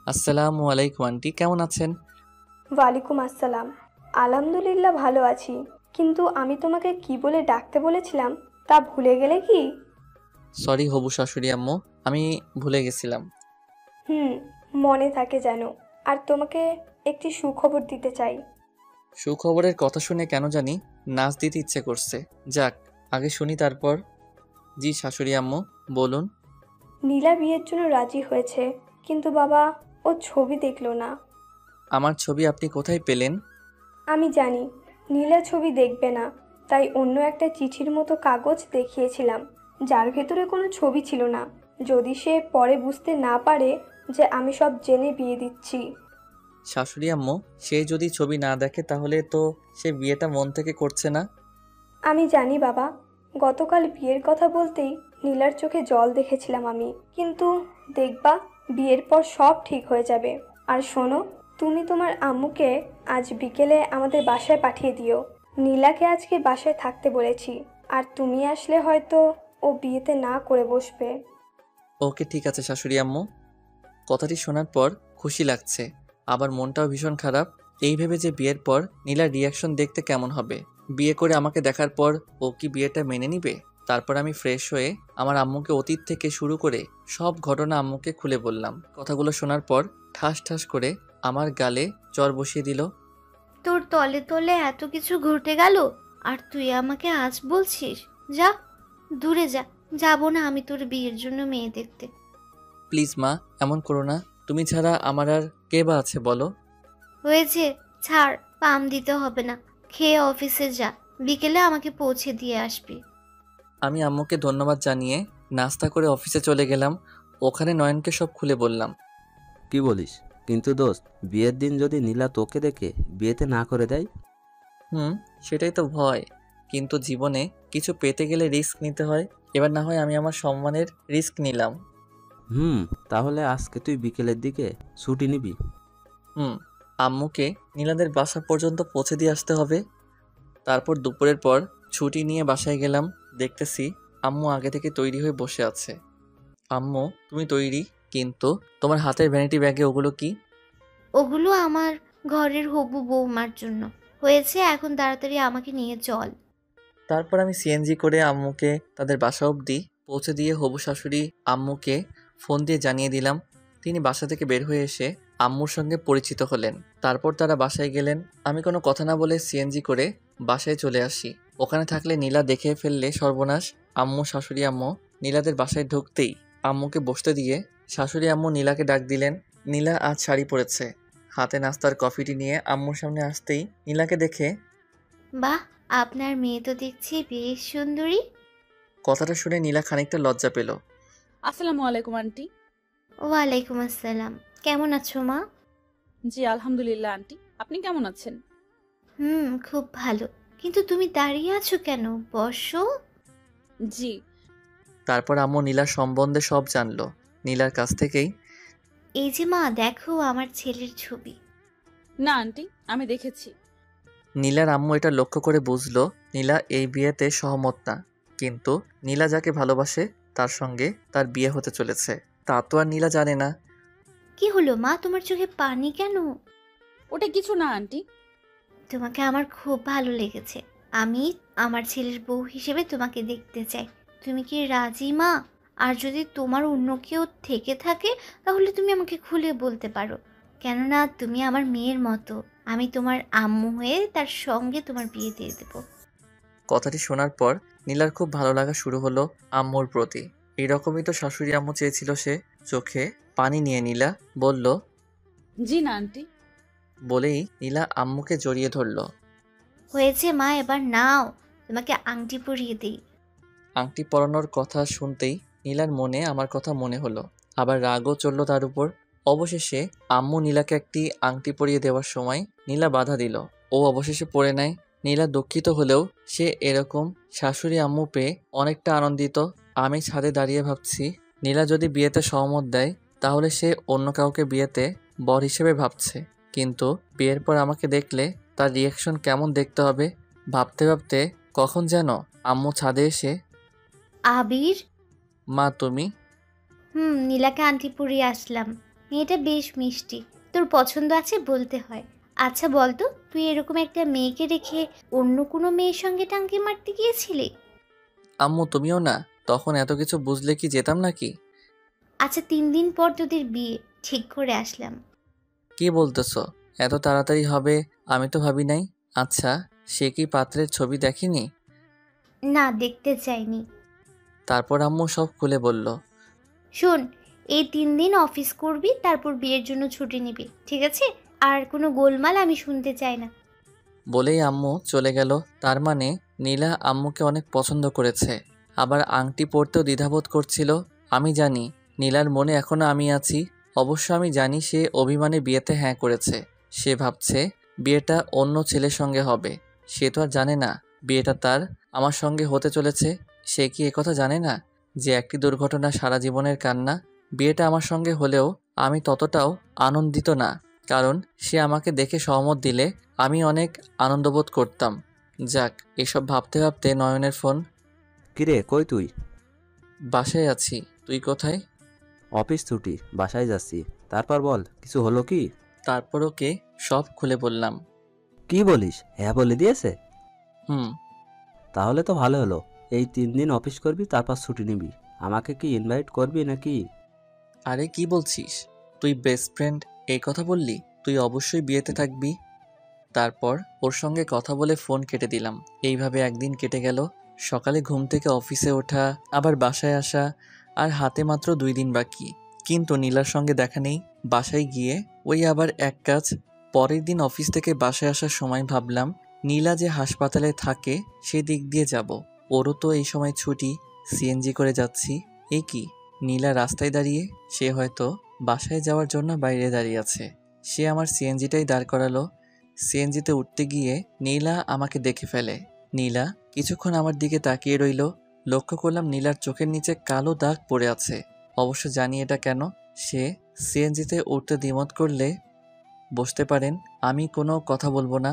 Speaker 1: আসসালামু আলাইকুম আন্টি, কেমন আছেন?
Speaker 5: ওয়ালাইকুম আসসালাম। আলহামদুলিল্লাহ ভালো আছি, কিন্তু আমি তোমাকে কি বলে ডাকতে বলেছিলাম তা ভুলে গেলে কি?
Speaker 1: সরি হবু শাশুড়ি আম্মু, আমি ভুলে গেছিলাম।
Speaker 5: হুম, মনে থাকে যেন। আর তোমাকে একটি সুখবর দিতে চাই।
Speaker 1: সুখবরের কথা শুনে কেন জানি নাচ দিতে ইচ্ছে করছে। যাক, আগে শুনি তারপর। জি শাশুড়ি আম্মু, বলুন।
Speaker 5: নীলা বিয়ের জন্য রাজি হয়েছে, কিন্তু বাবা ও ছবি দেখলো না।
Speaker 1: আমার ছবি আপনি কোথায় পেলেন?
Speaker 5: আমি জানি নীলা ছবি দেখবে না, তাই অন্য একটা চিঠির মতো কাগজ দেখিয়েছিলাম, যার ভেতরে কোনো ছবি ছিল না। যদি সে পরে বুঝতে না পারে যে আমি সব জেনে বিয়ে দিচ্ছি।
Speaker 1: শাশুড়ি আম্মু, সে যদি ছবি না দেখে তাহলে তো সে বিয়েটা মন থেকে করছে না।
Speaker 5: আমি জানি বাবা, গতকাল বিয়ের কথা বলতেই নীলার চোখে জল দেখেছিলাম আমি। কিন্তু দেখবা, বিয়ের পর সব ঠিক হয়ে যাবে। আর শোনো, তুমি তোমার আম্মুকে আজ বিকেলে আমাদের বাসায় পাঠিয়ে দিও। নীলাকে আজকে বাসায় থাকতে বলেছি, আর তুমি আসলে হয়তো ও বিয়েতে না করে বসবে।
Speaker 1: ওকে ঠিক আছে শাশুড়ি আম্মু। কথাটি শোনার পর খুশি লাগছে, আবার মনটাও ভীষণ খারাপ। এই ভেবে যে বিয়ের পর নীলার রিয়াকশন দেখতে কেমন হবে। বিয়ে করে আমাকে দেখার পর ও কি বিয়েটা মেনে নিবে? তারপর আমি ফ্রেশ হয়ে আমার আম্মুকে অতীত থেকে শুরু করে সব ঘটনা আম্মুকে খুলে বললাম। কথাগুলো শোনার পর ঠাস ঠাস করে আমার গালে চড় বসিয়ে দিল।
Speaker 7: তোর তলে তলে এত কিছু ঘটে গেল, আর তুই আমাকে আজ বলছিস? যা, দূরে যা। যাবো না আমি তোর বিয়ের জন্য মেয়ে দেখতে।
Speaker 1: প্লিজ মা, এমন করো না। তুমি ছাড়া আমার আর কে বা আছে বলো?
Speaker 7: হয়েছে, ছাড়, পাম দিতে হবে না। খেয়ে অফিসে যা, বিকেলে আমাকে পৌঁছে দিয়ে আসবি।
Speaker 1: আমি আম্মুকে ধন্যবাদ জানিয়ে নাস্তা করে অফিসে চলে গেলাম। ওখানে নয়নকে সব খুলে বললাম।
Speaker 2: কি বলিস? কিন্তু দোস্ত, বিয়ের দিন যদি নীলা তোকে দেখে বিয়েতে না করে দেয়?
Speaker 1: সেটাই তো ভয়। কিন্তু জীবনে কিছু পেতে গেলে রিস্ক নিতে হয়। এবার না হয় আমি আমার সম্মানের রিস্ক নিলাম।
Speaker 2: তাহলে আজকে তুই বিকেলের দিকে ছুটি নিবি?
Speaker 1: আম্মুকে নীলাদের বাসা পর্যন্ত পৌঁছে দিয়ে আসতে হবে। তারপর দুপুরের পর ছুটি নিয়ে বাসায় গেলাম। দেখতেছি আম্মু আগে থেকে তৈরি হয়ে বসে আছে। আম্মু, তুমি তৈরি? কিন্তু তোমার হাতের ভ্যানিটি ব্যাগে ওগুলো কি?
Speaker 7: ওগুলো আমার ঘরের হবু বৌমার জন্য। হয়েছে, এখন তাড়াতাড়ি আমাকে নিয়ে চল।
Speaker 1: তারপর আমি সিএনজি করে আম্মুকে তাদের বাসা অবধি পৌঁছে দিয়ে হবু শাশুড়ি আম্মুকে ফোন দিয়ে জানিয়ে দিলাম। তিনি বাসা থেকে বের হয়ে এসে আম্মুর সঙ্গে পরিচিত হলেন। তারপর তারা বাসায় গেলেন। আমি কোনো কথা না বলে সিএনজি করে বাসায় চলে আসি। ওখানে থাকলে নীলা দেখে ফেললে সর্বনাশ। আম্মু, শাশুড়ি আম্মু নীলাদের বাসায় ঢুকতেই আম্মুকে বসতে দিয়ে শাশুড়ি আম্মু নীলাকে ডাক দিলেন। নীলা আজ শাড়ি পরেছে। হাতে নাস্তার কফিটি নিয়ে আম্মুর সামনে আসতেই নীলাকে দেখে,
Speaker 7: বাহ, আপনার মেয়ে তো দেখছি বেশ সুন্দরী।
Speaker 1: কথাটা শুনে নীলা খানিকটা লজ্জা পেল।
Speaker 4: আসসালামু আলাইকুম আন্টি।
Speaker 7: ওয়ালাইকুম আসসালাম। কেমন আছো মা?
Speaker 4: জি আলহামদুলিল্লাহ আন্টি, আপনি কেমন আছেন?
Speaker 7: খুব ভালো। কিন্তু তুমি দাঁড়িয়ে আছো কেন? বসো।
Speaker 4: জি।
Speaker 1: তারপর আম্মু নীলার সম্বন্ধে সব জানলো। নীলার কাছ থেকেই,
Speaker 7: এই যে মা, দেখো আমার ছেলের ছবি।
Speaker 4: না আন্টি, আমি দেখেছি।
Speaker 1: নীলার আম্মু এটা লক্ষ্য করে বুঝলো নীলা এই বিয়েতে সহমত না। কিন্তু নীলা যাকে ভালোবাসে তার সঙ্গে তার বিয়ে হতে চলেছে, তা তো আর নীলা জানে না।
Speaker 7: কি হলো মা, তোমার চোখে পানি কেন?
Speaker 4: ওটা কিছু না আন্টি।
Speaker 7: তোমাকে আমার খুব ভালো লেগেছে। আমি আমার ছেলের বউ হিসেবে তোমাকে দেখতে চাই। তুমি কি রাজি মা? আর যদি তোমার অন্য কেউ থেকে থাকে তাহলে তুমি আমাকে খুলে বলতে পারো, কেননা তুমি আমার মেয়ের মতো। আমি তোমার আম্মু হয়ে তার সঙ্গে তোমার বিয়ে দিয়ে দেবো।
Speaker 1: কথাটি শোনার পর নীলার খুব ভালো লাগা শুরু হলো আম্মুর প্রতি। এইরকমই তো শাশুড়ি আম্মু চেয়েছিল সে। চোখে পানি নিয়ে নীলা বলল,
Speaker 4: জি না আন্টি।
Speaker 1: বলেই নীলা আম্মুকে জড়িয়ে ধরল।
Speaker 7: হয়েছে মা, এবার নাও, তোমাকে আংটি পরিয়ে দিই।
Speaker 1: আংটি পরানোর কথা শুনতেই নীলার মনে আমার কথা মনে হলো, আবার রাগও চলল তার উপর। অবশেষে আম্মু নীলাকে একটি আংটি পরিয়ে দেওয়ার সময় নীলা বাধা দিল। ও অবশেষে পরে নেয়। নীলা দুঃখিত হলেও সে এরকম শাশুড়ি আম্মু পেয়ে অনেকটা আনন্দিত। আমি ছাদে দাঁড়িয়ে ভাবছি, নীলা যদি বিয়েতে সহমত দেয় তাহলে সে অন্য কাউকে বিয়েতে বর হিসেবে ভাবছে, কিন্তু বিয়ের পর আমাকে দেখলে তার রিয়াকশন কেমন দেখতে হবে ভাবতে ভাবতে কখন যেন আম্মু ছাদে এসে,
Speaker 7: আবির,
Speaker 1: মা তুমি?
Speaker 7: নীলাকে আংটি পরিয়ে আসলাম। মেয়েটা বেশ মিষ্টি, তোর পছন্দ আছে বলতে হয়। আচ্ছা বলতো, তুই এরকম একটা মেয়েকে রেখে অন্য কোনো মেয়ের সঙ্গে টাঙ্কি মারতে গিয়েছিলি?
Speaker 1: আম্মু তুমিও না? তখন এত কিছু বুঝলে কি যেতাম নাকি?
Speaker 7: আচ্ছা 3 দিন পর তোদের বিয়ে ঠিক করে আসলাম।
Speaker 1: কি বলতেছ? এত তাড়াতাড়ি হবে আমি তো ভাবি নাই। আচ্ছা, সে কি পাত্রের ছবি দেখেনি?
Speaker 7: না, দেখতে চাইনি।
Speaker 1: তারপর আম্মু সব খুলে বলল।
Speaker 7: শোন, এই 3 দিন অফিস করবি, তারপর বিয়ের জন্য ছুটি নিবি, ঠিক আছে? আর কোনো গোলমাল আমি শুনতে চাই না।
Speaker 1: বলেই আম্মু চলে গেল। তার মানে নীলা আম্মুকে অনেক পছন্দ করেছে, আবার আংটি পরতেও দ্বিধাবোধ করছিল। আমি জানি নীলার মনে এখনো আমি আছি। অবশ্য আমি জানি সে অভিমানে বিয়েতে হ্যাঁ করেছে। সে ভাবছে বিয়েটা অন্য ছেলের সঙ্গে হবে। সে তো আর জানে না বিয়েটা তার আমার সঙ্গে হতে চলেছে। সে কি একথা জানে না যে একটি দুর্ঘটনা সারা জীবনের কান্না? বিয়েটা আমার সঙ্গে হলেও আমি ততটাও আনন্দিত না, কারণ সে আমাকে দেখে সহমত দিলে আমি অনেক আনন্দবোধ করতাম। যাক, এসব ভাবতে ভাবতে নয়নের ফোন।
Speaker 2: কিরে, কই তুই?
Speaker 1: বাসায় আছি, তুই কোথায়?
Speaker 2: অফিস ছুটি, বাসায় যাচ্ছি। তারপর বল, কিছু হলো কি?
Speaker 1: তারপর ওকে সব খুলে বললাম।
Speaker 2: কি বলিস, হ্যাঁ বলে দিয়েছে?
Speaker 1: হুম।
Speaker 2: তাহলে তো ভালো হলো। এই 3 দিন অফিস করবি, তারপর ছুটি নিবি। আমাকে কি ইনভাইট করবি নাকি?
Speaker 1: আরে কি বলছিস? তুই বেস্ট ফ্রেন্ড এই কথা বললি? তুই অবশ্যই বিয়েতে থাকবি। তারপর ওর সঙ্গে কথা বলে ফোন কেটে দিলাম। এইভাবে একদিন কেটে গেল। সকালে ঘুম থেকে অফিসে ওঠা, আবার বাসায় আসা, আর হাতে মাত্র 2 দিন বাকি। কিন্তু নীলার সঙ্গে দেখা নেই। বাসায় গিয়ে ওই আবার এক কাজ। পরের দিন অফিস থেকে বাসায় আসার সময় ভাবলাম নীলা যে হাসপাতালে থাকে সেদিক দিয়ে যাব। ওরও তো এই সময় ছুটি, সিএনজি করে যাচ্ছি। এ কি, নীলা রাস্তায় দাঁড়িয়ে? সে হয়তো বাসায় যাওয়ার জন্য বাইরে দাঁড়িয়ে আছে। সে আমার সিএনজিটাই দাঁড় করালো। সিএনজিতে উঠতে গিয়ে নীলা আমাকে দেখে ফেলে। নীলা কিছুক্ষণ আমার দিকে তাকিয়ে রইল। লক্ষ্য করলাম নীলার চোখের নিচে কালো দাগ পড়ে আছে। অবশ্য জানি এটা কেন। সে সিএনজিতে উঠতে দ্বিমত করলে বসতে পারেন, আমি কোনো কথা বলবো না।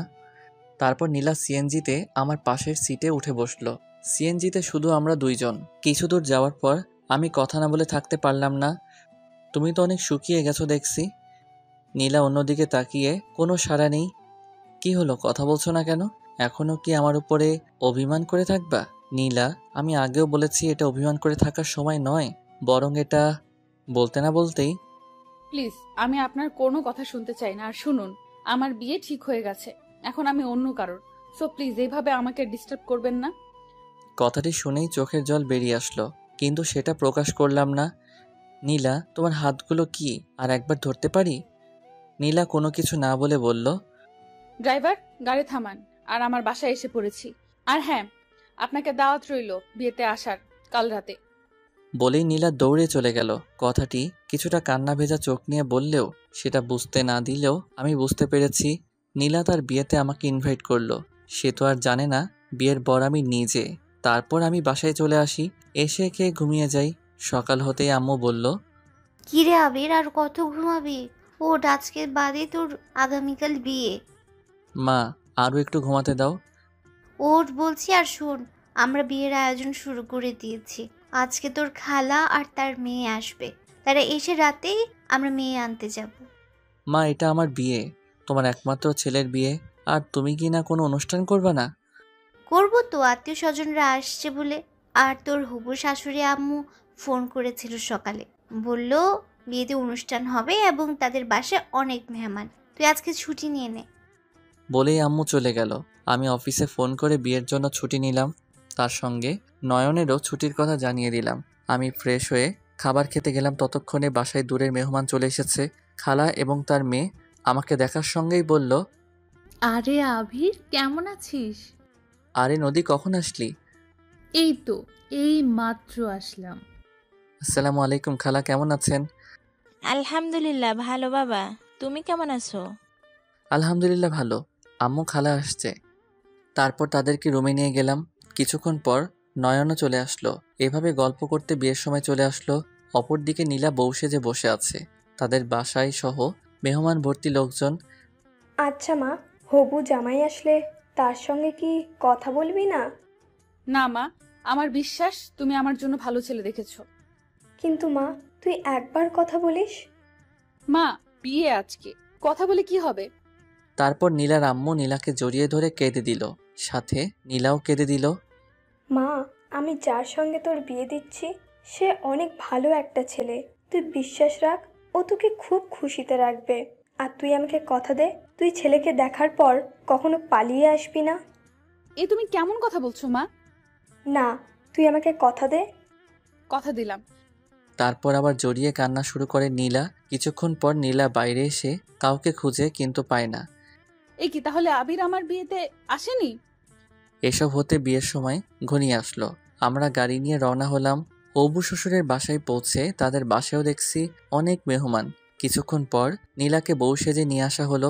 Speaker 1: তারপর নীলা সিএনজিতে আমার পাশের সিটে উঠে বসলো। সিএনজিতে শুধু আমরা 2 জন। কিছু দূর যাওয়ার পর আমি কথা না বলে থাকতে পারলাম না। তুমি তো অনেক শুকিয়ে গেছো দেখছি। নীলা অন্যদিকে তাকিয়ে, কোনো সাড়া নেই। কি হলো, কথা বলছো না কেন? এখনো কি আমার উপরে অভিমান করে থাকবা? নীলা, আমি আগেও বলেছি এটা অভিমান করে থাকার সময় নয়, বরং এটা। বলতে না বলতেই,
Speaker 4: প্লিজ, আমি আপনার কোনো কথা শুনতে চাই না। আর শুনুন, আমার বিয়ে ঠিক হয়ে গেছে, এখন আমি অন্য কারোর। সো প্লিজ এইভাবে আমাকে ডিস্টার্ব করবেন না।
Speaker 1: কথাটি শুনেই চোখের জল বেরিয়ে আসলো, কিন্তু সেটা প্রকাশ করলাম না। নীলা, তোমার হাতগুলো কি আর একবার ধরতে পারি? নীলা কোনো কিছু না বলে বলল,
Speaker 4: ড্রাইভার, গাড়ি থামান। আর আমার বাসায় এসে পড়েছি। আর হ্যাঁ, আপনাকে দাওয়াত রইল বিয়েতে আসার কাল রাতে।
Speaker 1: বলেই নীলা দৌড়ে চলে গেল। কথাটি কিছুটা কান্না ভেজা চোখ নিয়ে বললেও সেটা বুঝতে না দিলেও আমি বুঝতে পেরেছি নীলা তার বিয়েতে আমাকে ইনভাইট করলো। সে তো আর জানে না বিয়ের বর আমি নিজে। তারপর আমি বাসায় চলে আসি, এসে খেয়ে ঘুমিয়ে যাই। সকাল হতেই আম্মু বলল,
Speaker 7: কিরে আবির, আর কত ঘুমাবি? ওঠ, আজকে বাদে তোর আগামীকাল বিয়ে।
Speaker 1: মা আরও একটু ঘুমাতে দাও।
Speaker 7: ওঠ বলছি। আর শোন, আমরা বিয়ের আয়োজন শুরু করে দিয়েছি। আজকে তোর খালা আর তার মেয়ে আসবে। তারা এসে রাতেই আমরা মেয়ে আনতে যাব।
Speaker 1: মা, এটা আমার বিয়ে, তোমার একমাত্র ছেলের বিয়ে, আর তুমি কি না কোনো অনুষ্ঠান করবে না?
Speaker 7: করবো তো, আত্মীয় স্বজনরা আসছে বলে। আর তোর হবু শাশুড়ি আম্মু ফোন করেছিল সকালে, বলল বিয়েতে অনুষ্ঠান হবে এবং তাদের বাসায় অনেক মেহমান। তুই আজকে ছুটি নিয়ে নে।
Speaker 1: বলেই আম্মু চলে গেল। আমি অফিসে ফোন করে বিয়ের জন্য ছুটি নিলাম। তার সঙ্গে নয়নেরও ছুটির কথা জানিয়ে দিলাম। আমি ফ্রেশ হয়ে খাবার খেতে গেলাম। ততক্ষণে বাসায় দূরের মেহমান চলে এসেছে। খালা এবং তার মেয়ে আমাকে দেখার সঙ্গেই বলল,
Speaker 8: আরে আবির, কেমন আছিস?
Speaker 1: আরে নদী, কখন আসলি?
Speaker 8: এই তো, এই মাত্র আসলাম।
Speaker 1: আসসালামু আলাইকুম খালা, কেমন আছেন?
Speaker 9: আলহামদুলিল্লাহ ভালো বাবা, তুমি কেমন আছো?
Speaker 1: আলহামদুলিল্লাহ ভালো। আম্মু খালা আসছে। তারপর তাদেরকে রুমে নিয়ে গেলাম। কিছুক্ষণ পর নয়নও চলে আসলো। এভাবে গল্প করতে বিয়ের সময় চলে আসলো। অপরদিকে নীলা বউ সেজে বসে আছে। তাদের বাসায় সহ মেহমান ভর্তি লোকজন।
Speaker 5: আচ্ছা মা, হবু জামাই আসলে তার সঙ্গে কি কথা বলবি না?
Speaker 4: না মা, আমার বিশ্বাস তুমি আমার জন্য ভালো ছেলে দেখেছো।
Speaker 5: কিন্তু মা, তুই একবার কথা বলিস।
Speaker 4: মা, বিয়ে আজকে, কথা বলে কি হবে?
Speaker 1: তারপর নীলার আম্মু নীলাকে জড়িয়ে ধরে কেঁদে দিল। সাথে নীলাও কেঁদে দিল।
Speaker 5: মা, আমি যার সঙ্গে তোর বিয়ে দিচ্ছি সে অনেক ভালো একটা ছেলে। তুই বিশ্বাস রাখ, ও তোকে খুব খুশিতে রাখবে। আর তুই আমাকে কথা দে, তুই ছেলেকে দেখার পর কখনো পালিয়ে আসবি না।
Speaker 4: এ তুমি কেমন কথা বলছো মা?
Speaker 5: না, তুই আমাকে কথা দে।
Speaker 4: কথা দিলাম।
Speaker 1: তারপর আবার জড়িয়ে কান্না শুরু করে নীলা। কিছুক্ষণ পর নীলা বাইরে এসে কাউকে খুঁজে কিন্তু পায় না।
Speaker 4: এ কি, তাহলে আবির আমার বিয়েতে আসেনি?
Speaker 1: এসব হতে বিয়ের সময় ঘনিয়ে আসলো। আমরা গাড়ি নিয়ে রওনা হলাম। হবু শ্বশুরের বাসায় পৌঁছে তাদের বাসায়ও দেখছি অনেক মেহমান। কিছুক্ষণ পর নীলাকে বউ সেজে নিয়ে আসা হলো।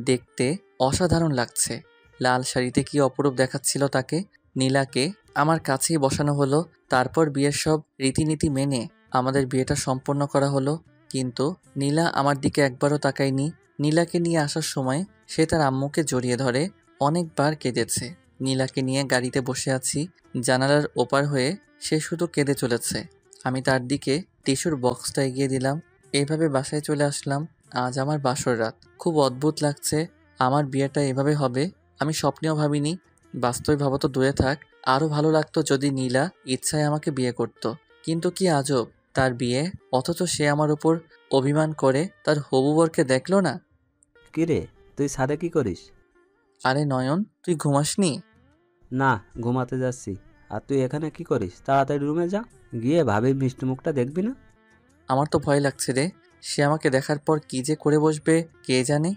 Speaker 1: দেখতে অসাধারণ লাগছে। লাল শাড়িতে কি অপরূপ দেখাচ্ছিল তাকে। নীলাকে আমার কাছেই বসানো হলো। তারপর বিয়ের সব রীতিনীতি মেনে আমাদের বিয়েটা সম্পন্ন করা হলো। কিন্তু নীলা আমার দিকে একবারও তাকায়নি। নীলাকে নিয়ে আসার সময় সে তার আম্মুকে জড়িয়ে ধরে অনেকবার কেঁদেছে। নীলাকে নিয়ে গাড়িতে বসে আছি। জানালার ওপার হয়ে সে শুধু কেঁদে চলেছে। আমি তার দিকে টিস্যুর বক্সটা এগিয়ে দিলাম। এইভাবে বাসায় চলে আসলাম। আজ আমার বাসর রাত। খুব অদ্ভুত লাগছে। আমার বিয়েটা এভাবে হবে আমি স্বপ্নেও ভাবিনি। বাস্তবে ভাবা তো দূরে থাক, আরও ভালো লাগতো যদি নীলা ইচ্ছায় আমাকে বিয়ে করত। কিন্তু কি আজব, তার বিয়ে, অথচ সে আমার উপর অভিমান করে তার হবু বরকে দেখলো না।
Speaker 2: কিরে, তুই ছাদে কি করিস?
Speaker 1: আরে নয়ন, তুই ঘুমাসনি?
Speaker 2: না, ঘুমাতে যাচ্ছি। আর তুই এখানে কি করিস? তাড়াতাড়ি রুমে যা, গিয়ে ভাবির মিষ্টি মুখটা দেখবি না?
Speaker 1: আমার তো ভয় লাগছে রে। সে আমাকে দেখার পর কি যে করে বসবে কে জানে।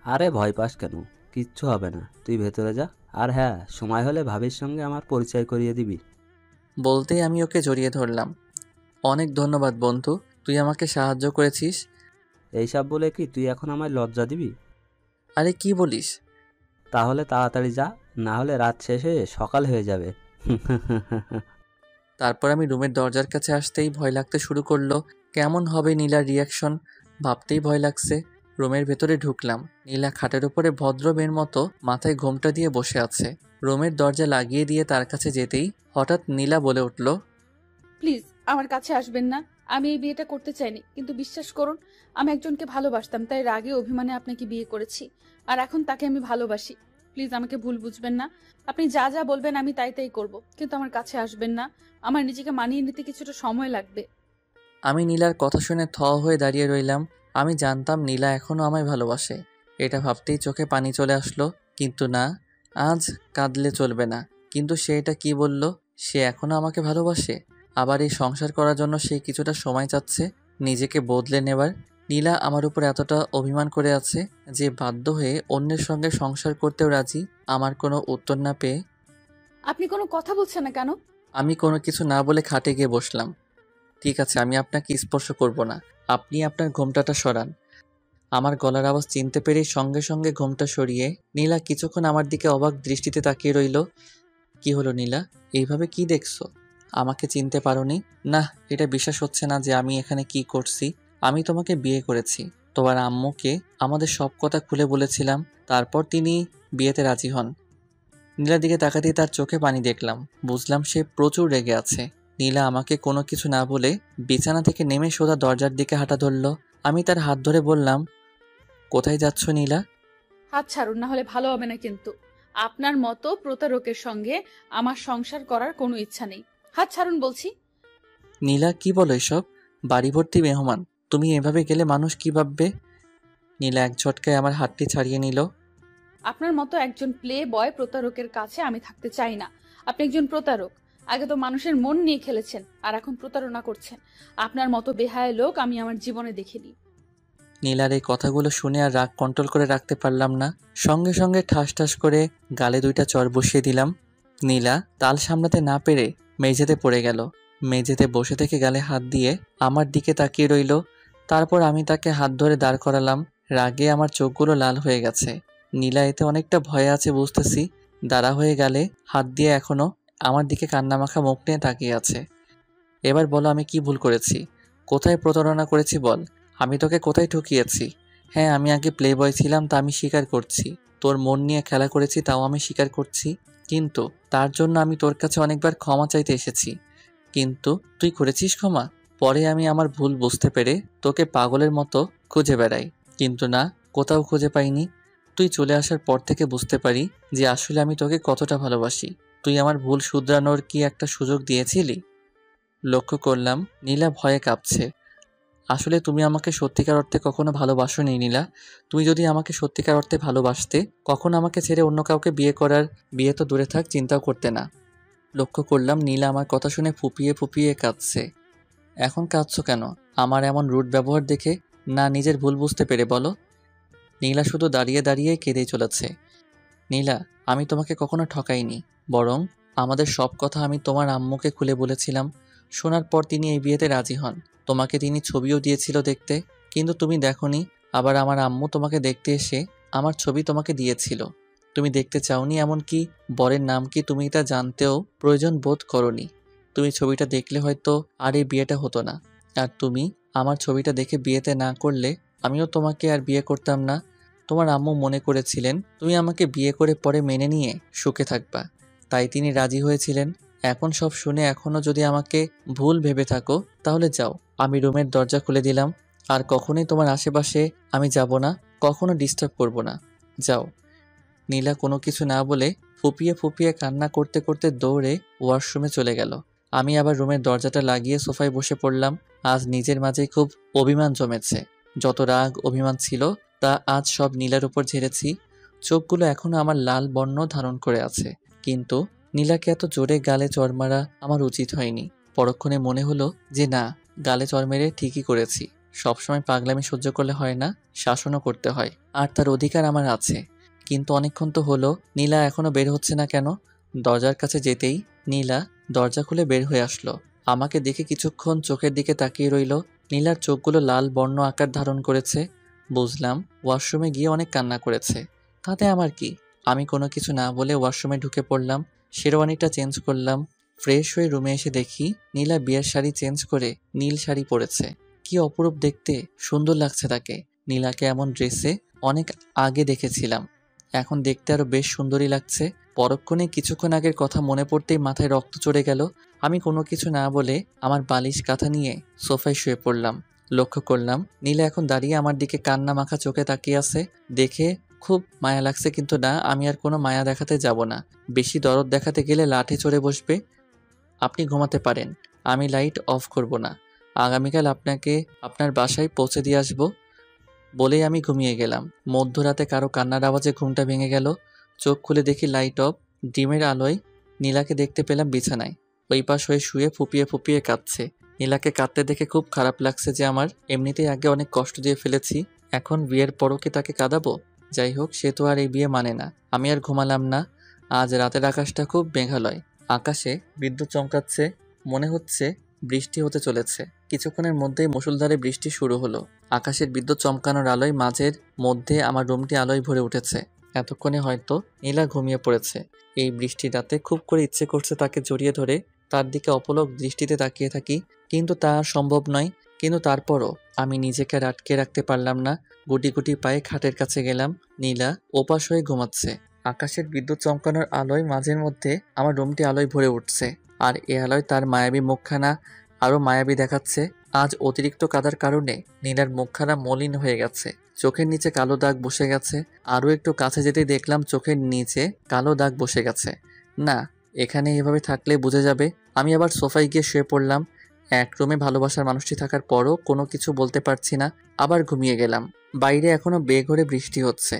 Speaker 2: আরে ভয় পাস কেন? কিচ্ছু হবে না, তুই ভেতরে যা। আর হ্যাঁ, সময় হলে ভাবির সঙ্গে আমার পরিচয় করিয়ে দিবি।
Speaker 1: বলতেই আমি ওকে জড়িয়ে ধরলাম। অনেক ধন্যবাদ বন্ধু, তুই আমাকে সাহায্য করেছিস।
Speaker 2: এইসব বলে কি তুই এখন আমায় লজ্জা দিবি?
Speaker 1: আরে কি বলিস?
Speaker 2: তাহলে তাড়াতাড়ি যা, না হলে রাত শেষ হয়ে সকাল হয়ে যাবে।
Speaker 1: তারপর আমি রুমের দরজার কাছে আসতেই ভয় লাগতে শুরু করলো। কেমন হবে নীলার রিয়াকশন ভাবতেই ভয় লাগছে। রুমের ভেতরে ঢুকলাম। নীলা খাটের উপরে ভদ্র মেয়ের মতো মাথায় ঘোমটা দিয়ে বসে আছে। রুমের দরজা লাগিয়ে দিয়ে তার কাছে যেতেই হঠাৎ নীলা বলে উঠল,
Speaker 4: প্লিজ আমার কাছে আসবেন না। আমি এই বিয়েটা করতে চাইনি, কিন্তু বিশ্বাস করুন আমি একজনকে ভালোবাসতাম, তাই রাগে অভিমানে আপনাকে বিয়ে করেছি। আর এখন তাকে আমি ভালোবাসি। প্লিজ আমাকে ভুল বুঝবেন না। আপনি যা যা বলবেন আমি তাই তাই করব, কিন্তু আমার কাছে আসবেন না। আমার নিজেকে মানিয়ে নিতে কিছুটা সময় লাগবে।
Speaker 1: আমি নীলার কথা শুনে থ হয়ে দাঁড়িয়ে রইলাম। আমি জানতাম নীলা এখনও আমায় ভালোবাসে। এটা ভাবতেই চোখে পানি চলে আসলো। কিন্তু না, আজ কাঁদলে চলবে না। কিন্তু সে এটা কি বলল? সে এখনও আমাকে ভালোবাসে? আবার এই সংসার করার জন্য সে কিছুটা সময় চাচ্ছে নিজেকে বদলে নেবার। নীলা আমার উপর এতটা অভিমান করে আছে যে বাধ্য হয়ে অন্যের সঙ্গে সংসার করতেও রাজি। আমার কোনো উত্তর না পেয়ে
Speaker 4: আপনি কোনো কথা বলছেন না কেন?
Speaker 1: আমি কোনো কিছু না বলে খাটে গিয়ে বসলাম। ঠিক আছে, আমি আপনাকে স্পর্শ করব না। আপনি আপনার ঘোমটাটা সরান। আমার গলার আওয়াজ চিনতে পেরেই সঙ্গে সঙ্গে ঘোমটা সরিয়ে নীলা কিছুক্ষণ আমার দিকে অবাক দৃষ্টিতে তাকিয়ে রইল। কি হলো নীলা, এইভাবে কি দেখছো? আমাকে চিনতে পারোনি? না, এটা বিশ্বাস হচ্ছে না যে আমি এখানে কি করছি। আমি তোমাকে বিয়ে করেছি। তোমার আম্মুকে আমাদের সব কথা খুলে বলেছিলাম। তারপর তিনি বিয়েতে রাজি হন। নীলার দিকে তাকাতেই তার চোখে পানি দেখলাম। বুঝলাম সে প্রচুর রেগে আছে। নীলা আমাকে কোনো কিছু না বলে বিছানা থেকে নেমে সোজা দরজার দিকে হাঁটা ধরল। আমি তার হাত ধরে বললাম, কোথায় যাচ্ছ নীলা?
Speaker 4: হাত ছাড়ুন, না হলে ভালো হবে না। কিন্তু আপনার মতো প্রতারকের সঙ্গে আমার সংসার করার কোনো ইচ্ছা নেই। হাত ছাড়ুন বলছি।
Speaker 1: নীলা, কি বলো এসব? বাড়ি ভর্তি মেহমান, তুমি এভাবে গেলে মানুষ কি ভাববে? নীলা এক ঝটকায় আমার হাতটি ছাড়িয়ে নিল।
Speaker 4: আপনার মতো একজন প্লে বয় প্রতারকের কাছে আমি থাকতে চাই না। আপনি একজন প্রতারক। আগে তো মানুষের মন নিয়ে খেলেছেন, আর এখন প্রতারণা করছেন। আপনার মতো বেহায়া লোক আমি আমার জীবনে দেখিনি।
Speaker 1: নীলার এই কথাগুলো শুনে আর রাগ কন্ট্রোল করে রাখতে পারলাম না। সঙ্গে সঙ্গে ঠাস ঠাস করে গালে 2টা চড় বসিয়ে দিলাম। নীলা তাল সামলাতে না পেরে মেঝেতে পড়ে গেল। মেঝেতে বসে থেকে গালে হাত দিয়ে আমার দিকে তাকিয়ে রইল। তারপর আমি তাকে হাত ধরে দাঁড় করালাম। রাগে আমার চোখগুলো লাল হয়ে গেছে। নীলা এতে অনেকটা ভয়ে আছে বুঝতেছি। দাঁড়া হয়ে গেলে হাত দিয়ে এখনো আমার দিকে কান্নামাখা মুখ নিয়ে তাকিয়ে আছে। এবার বলো আমি কি ভুল করেছি? কোথায় প্রতারণা করেছি বল? আমি তোকে কোথায় ঠকিয়েছি? হ্যাঁ, আমি আগে প্লে বয় ছিলাম, তা আমি স্বীকার করছি। তোর মন নিয়ে খেলা করেছি, তাও আমি স্বীকার করছি। কিন্তু তার জন্য আমি তোর কাছে অনেকবার ক্ষমা চাইতে এসেছি। কিন্তু তুই করেছিস ক্ষমা? পরে আমি আমার ভুল বুঝতে পেরে তোকে পাগলের মতো খুঁজে বেড়াই, কিন্তু না, কোথাও খুঁজে পাইনি। তুই চলে আসার পর থেকে বুঝতে পারি যে আসলে আমি তোকে কতটা ভালোবাসি। তুই আমার ভুল শুধরানোর কি একটা সুযোগ দিয়েছিলি? লক্ষ্য করলাম নীলা ভয়ে কাঁপছে। আসলে তুমি আমাকে সত্যিকার অর্থে কখনো ভালোবাসোনি নীলা। তুমি যদি আমাকে সত্যিকার অর্থে ভালোবাসতে, কখন আমাকে ছেড়ে অন্য কাউকে বিয়ে তো দূরে থাক, চিন্তাও করতে না। লক্ষ্য করলাম নীলা আমার কথা শুনে ফুপিয়ে ফুপিয়ে কাঁদছে। এখন কাঁদছো কেন? আমার এমন রুড ব্যবহার দেখে, না নিজের ভুল বুঝতে পেরে বলো? নীলা শুধু দাঁড়িয়ে দাঁড়িয়ে কেঁদেই চলেছে। নীলা, আমি তোমাকে কখনো ঠকাইনি, বরং আমাদের সব কথা আমি তোমার আম্মুকে খুলে বলেছিলাম। শোনার পর তিনি এই বিয়েতে রাজি হন। তোমাকে তিনি ছবিও দিয়েছিল দেখতে, কিন্তু তুমি দেখোনি। আবার আমার আম্মু তোমাকে দেখতে এসে আমার ছবি তোমাকে দিয়েছিল, তুমি দেখতে চাওনি। এমনকি বরের নাম কি তুমি তা জানতেও প্রয়োজন বোধ করনি। তুমি ছবিটা দেখলে হয়তো আর এই বিয়েটা হতো না। আর তুমি আমার ছবিটা দেখে বিয়েতে না করলে আমিও তোমাকে আর বিয়ে করতাম না। তোমার আম্মু মনে করেছিলেন তুমি আমাকে বিয়ে করে পরে মেনে নিয়ে সুখে থাকবা, তাই তিনি রাজি হয়েছিলেন। এখন সব শুনে এখনও যদি আমাকে ভুল ভেবে থাকো, তাহলে যাও। আমি রুমের দরজা খুলে দিলাম। আর কখনোই তোমার আশেপাশে আমি যাব না, কখনো ডিস্টার্ব করব না। যাও। নীলা কোনো কিছু না বলে ফুপিয়ে ফুপিয়ে কান্না করতে করতে দৌড়ে ওয়াশরুমে চলে গেল। আমি আবার রুমের দরজাটা লাগিয়ে সোফায় বসে পড়লাম। আজ নিজের মাঝে খুব অভিমান জমেছে। যত রাগ অভিমান ছিল তা আজ সব নীলার উপর ঝেড়েছি। চোখগুলো এখনো আমার লাল বর্ণ ধারণ করে আছে, কিন্তু নীলাকে এত জোরে গালে চড় মারা আমার উচিত হয়নি। পরক্ষণে মনে হলো যে না, গালে চড় মেরে ঠিকই করেছি। সবসময় পাগলামি সহ্য করলে হয় না, শাসনও করতে হয়, আর তার অধিকার আমার আছে। কিন্তু অনেকক্ষণ তো হলো, নীলা এখনো বের হচ্ছে না কেন? দরজার কাছে যেতেই নীলা দরজা খুলে বের হয়ে আসলো। আমাকে দেখে কিছুক্ষণ চোখের দিকে তাকিয়ে রইল। নীলার চোখগুলো লাল বর্ণ আকার ধারণ করেছে। বুঝলাম ওয়াশরুমে গিয়ে অনেক কান্না করেছে। তাতে আমার কি? আমি কোনো কিছু না বলে ওয়াশরুমে ঢুকে পড়লাম। শেরওয়ানিটা চেঞ্জ করলাম। ফ্রেশ হয়ে রুমে এসে দেখি নীলা বিয়ের শাড়ি চেঞ্জ করে নীল শাড়ি পরেছে। কি অপরূপ দেখতে, সুন্দর লাগছে তাকে। নীলাকে এমন ড্রেসে অনেক আগে দেখেছিলাম, এখন দেখতে আরো বেশ সুন্দরী লাগছে। পরক্ষণে কিছুক্ষণ আগের কথা মনে পড়তেই মাথায় রক্ত চড়ে গেল। আমি কোনো কিছু না বলে আমার বালিশ কাঁথা নিয়ে সোফায় শুয়ে পড়লাম। লক্ষ্য করলাম নীলা এখন দাঁড়িয়ে আমার দিকে কান্না মাখা চোখে তাকিয়ে আছে। দেখে খুব মায়া লাগছে, কিন্তু না, আমি আর কোনো মায়া দেখাতে যাব না। বেশি দরদ দেখাতে গেলে লাঠি চড়ে বসবে। আপনি ঘুমাতে পারেন, আমি লাইট অফ করব না। আগামীকাল আপনাকে আপনার বাসায় পৌঁছে দিয়ে আসবো। বলেই আমি ঘুমিয়ে গেলাম। মধ্যরাতে কারো কান্নার আওয়াজে ঘুমটা ভেঙে গেল। চোখ খুলে দেখি লাইট অফ। ডিমের আলোয় নীলাকে দেখতে পেলাম বিছানায় ওই পাশ হয়ে শুয়ে ফুপিয়ে ফুপিয়ে কাঁদছে। নীলাকে কাঁদতে দেখে খুব খারাপ লাগছে যে আমার এমনিতেই আগে অনেক কষ্ট দিয়ে ফেলেছি, এখন বিয়ের পরও কি তাকে কাঁদাবো? যাই হোক, সে তো আর এই বিয়ে মানে না। আমি আর ঘুমালাম না। আজ রাতের আকাশটা খুব মেঘালয়। আকাশে বিদ্যুৎ চমকাচ্ছে, মনে হচ্ছে বৃষ্টি হতে চলেছে। কিছুক্ষণের মধ্যেই মুষলধারে বৃষ্টি শুরু হলো। আকাশের বিদ্যুৎ চমকানোর আলোয় মাঝের মধ্যে আমার রুমটি আলোয় ভরে উঠেছে। এতক্ষণে হয়তো নীলা ঘুমিয়ে পড়েছে। এই বৃষ্টির রাতে খুব করে ইচ্ছে করছে তাকে জড়িয়ে ধরে তার দিকে অপলক দৃষ্টিতে তাকিয়ে থাকি, কিন্তু তা আর সম্ভব নয়। কিন্তু তারপরও আমি নিজেকে আর আটকে রাখতে পারলাম না। গুটি গুটি পায়ে খাটের কাছে গেলাম। নীলা ওপাশ হয়ে ঘুমাচ্ছে। আকাশের বিদ্যুৎ চমকানোর আলোয় মাঝের মধ্যে আমার রুমটি আলোয় ভরে উঠছে, আর এ আলোয় তার মায়াবী মুখখানা আরও মায়াবী দেখাচ্ছে। আজ অতিরিক্ত কাদার কারণে নীলার মুখখানা মলিন হয়ে গেছে, চোখের নিচে কালো দাগ বসে গেছে। আরও একটু কাছে যেতেই দেখলাম চোখের নিচে কালো দাগ বসে গেছে। না, এখানে এভাবে থাকলে বুঝে যাবে। আমি আবার সোফায় গিয়ে শুয়ে পড়লাম। এক রুমে ভালোবাসার মানুষটি থাকার পরও কোনো কিছু বলতে পারছি না, আবার ঘুমিয়ে গেলাম। বাইরে এখনো বেঘোরে বৃষ্টি হচ্ছে,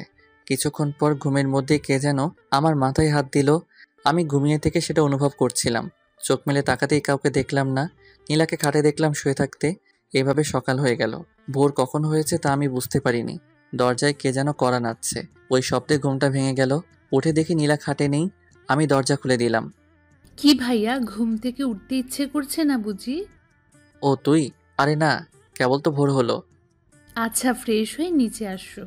Speaker 1: কিছুক্ষণ পর ঘুমের মধ্যে কে যেন আমার মাথায় হাত দিল। আমি ঘুমিয়ে থেকে সেটা অনুভব করছিলাম। চোখ মেলে তাকাতেই কাউকে দেখলাম না। নীলাকে খাটে দেখলাম শুয়ে থাকতে। এভাবে সকাল হয়ে গেল। ভোর কখন হয়েছে তা আমি বুঝতে পারিনি। দরজায় কে যেন কড়া নাড়ছে। ওই শব্দে ঘুমটা ভেঙে গেল। উঠে দেখি নীলা খাটে নেই। আমি দরজা খুলে দিলাম।
Speaker 8: কি ভাইয়া, ঘুম থেকে উঠতে ইচ্ছে করছে না বুঝি?
Speaker 1: ও তুই? আরে না, কেবল তো ভোর হলো।
Speaker 8: আচ্ছা, ফ্রেশ হয়ে নিচে আসো।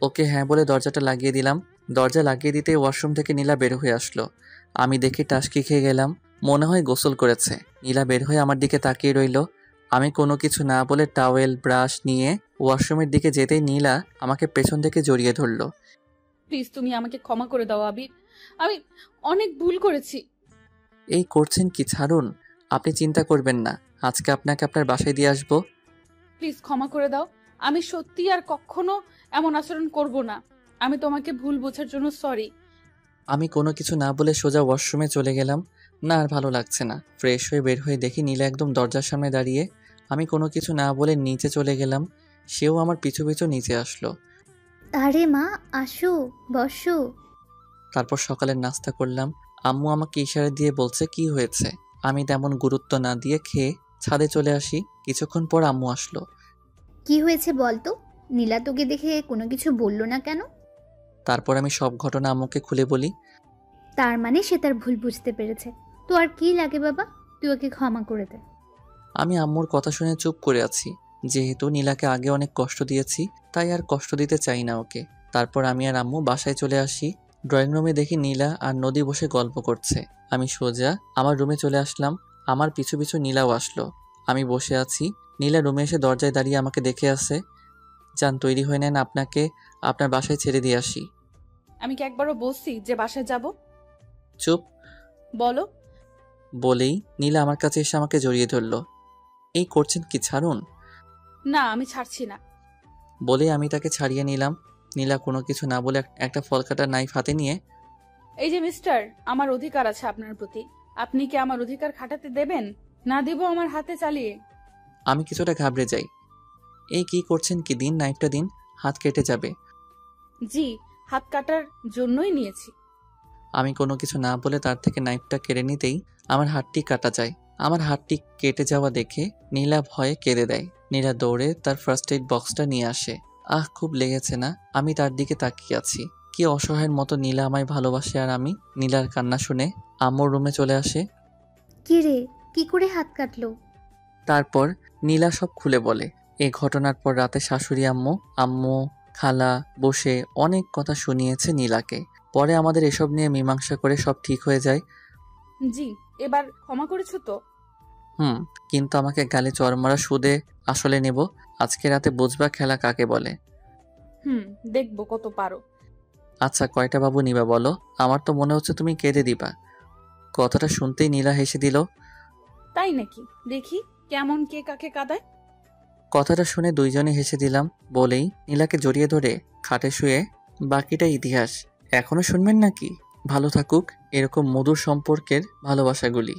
Speaker 1: ওকে হ্যাঁ বলে দরজাটা লাগিয়ে দিলাম। দরজা লাগিয়ে দিতে ওয়াশরুম থেকে নীলা বের হয়ে আসলো। আমি দেখে টাসকি খেয়ে গেলাম। মনে হয় গোসল করেছে। নীলা বের হয়ে আমার দিকে তাকিয়ে রইল। আমি কোনো কিছু না বলে টাওয়েল ব্রাশ নিয়ে ওয়াশরুমের দিকে যেতেই নীলা আমাকে পেছন থেকে জড়িয়ে ধরল।
Speaker 4: প্লিজ তুমি আমাকে ক্ষমা করে দাও আবির, আমি অনেক ভুল করেছি।
Speaker 1: এই করছেন কি, ছাড়ুন। আপনি চিন্তা করবেন না, আজকে আপনাকে আপনার বাসায় দিয়ে আসবো।
Speaker 4: প্লিজ ক্ষমা করে দাও, আমি সত্যি আর কখনো এমন আচরণ করব না। আমি তোমাকে ভুল বোঝার জন্য সরি।
Speaker 1: আমি কোনো কিছু না বলে সোজা ওয়াশরুমে চলে গেলাম। না আর ভালো লাগছে না। ফ্রেশ হয়ে বের হয়ে দেখি নীলা একদম দরজার সামনে দাঁড়িয়ে। আমি কোনো কিছু না বলে নিচে চলে গেলাম। সেও আমার পিছু পিছু নিচে আসলো।
Speaker 7: আরে মা, আসো, বসো।
Speaker 1: তারপর সকালের নাস্তা করলাম। আম্মু আমাকে ইশারা দিয়ে বলছে কি হয়েছে। আমি তেমন গুরুত্ব না দিয়ে খেয়ে ছাদে চলে আসি। কিছুক্ষণ পর আম্মু আসলো।
Speaker 7: কি হয়েছে বলতো? নীলা তোকে দেখে কোনো কিছু বললো না কেন?
Speaker 1: তারপর আমি সব ঘটনা আম্মুকে খুলে বলি।
Speaker 7: তার মানে সে তার ভুল বুঝতে পেরেছে। তো আর কি লাগে বাবা, তুই ওকে ক্ষমা করে দে।
Speaker 1: আমি আম্মুর কথা শুনে চুপ করে আছি। যেহেতু নীলাকে আগে অনেক কষ্ট দিয়েছি, তাই আর কষ্ট দিতে চাই না ওকে। তারপর আমি আর আম্মু বাসায় চলে আসি। ড্রয়িং রুমে দেখি নীলা আর নদী বসে গল্প করছে। আমি সোজা আমার রুমে চলে আসলাম। আমার পিছু পিছু নীলাও আসলো। আমি বসে আছি। নীলা রুমে এসে দরজায় দাঁড়িয়ে আমাকে দেখে আছে। যান, তৈরি হয়ে নেন, আপনাকে আপনার বাসায় ছেড়ে দিয়ে আসি।
Speaker 4: আমি কি একবারও বলছি যে বাসায় যাব?
Speaker 1: চুপ।
Speaker 4: বলো।
Speaker 1: বলেই নীলা আমার কাছে এসে আমাকে জড়িয়ে ধরলো। এই করছেন কি, ছাড়ুন।
Speaker 4: না, আমি ছাড়ছি না।
Speaker 1: বলে আমি তাকে ছাড়িয়ে নিলাম। নীলা কোনো কিছু না বলে একটা ফল কাটার নাইফ হাতে নিয়ে,
Speaker 4: এই যে মিস্টার, আমার অধিকার আছে আপনার প্রতি। আপনি কি আমার অধিকার খাটাতে দেবেন? না দিব আমার হাতে চালিয়ে।
Speaker 1: আমি কিছুটা ঘাবড়ে যাই। এই কি করছেন কি, দিন নাইফটা দিন, হাত কেটে যাবে।
Speaker 4: জি, হাত কাটার জন্যই নিয়েছি।
Speaker 1: আমি কোনো কিছু না বলে তার থেকে নাইফটা কেড়ে নিতেই আমার হাতটি কাটা যায়। আমার হাতটি কেটে যাওয়া দেখে নীলা ভয়ে কেঁদে দেয়। নীলা দৌড়ে তার ফার্স্ট এইড বক্সটা নিয়ে আসে। আহ, খুব লেগেছে না? আমি তার দিকে তাকিয়ে আছি। কি অসহায়ের মতো নীলা আমায় ভালোবাসে। আর আমি নীলার কান্না শুনে আম্মুর রুমে চলে আসে।
Speaker 7: কি রে, কি করে হাত কাটলো?
Speaker 1: তারপর নীলা সব খুলে বলে। এই ঘটনার পর রাতে শাশুড়ি আম্মু খালা বসে অনেক কথা শুনিয়েছে নীলাকে। পরে আমাদের এসব নিয়ে মীমাংসা করে সব ঠিক হয়ে যায়।
Speaker 4: জি, এবার ক্ষমা করেছো তো?
Speaker 1: কিন্তু আমাকে গালে চড় মারা সুদে আসলে নেব। আজকে রাতে বুঝবা খেলা কাকে বলে।
Speaker 4: দেখবো কত পারো।
Speaker 1: আচ্ছা, কয়টা বাবু নিবা বলো? আমার তো মনে হচ্ছে তুমি কেঁদে দিবা। কথাটা শুনতেই নীলা হেসে দিল।
Speaker 4: তাই নাকি? দেখি কেমন কে কাকে কাঁদায়।
Speaker 1: কথাটা শুনে দুইজনে হেসে দিলাম। বলেই নীলাকে জড়িয়ে ধরে খাটে শুয়ে বাকিটা ইতিহাস। এখনো শুনবেন নাকি? ভালো থাকুক এরকম মধুর সম্পর্কের ভালোবাসাগুলি।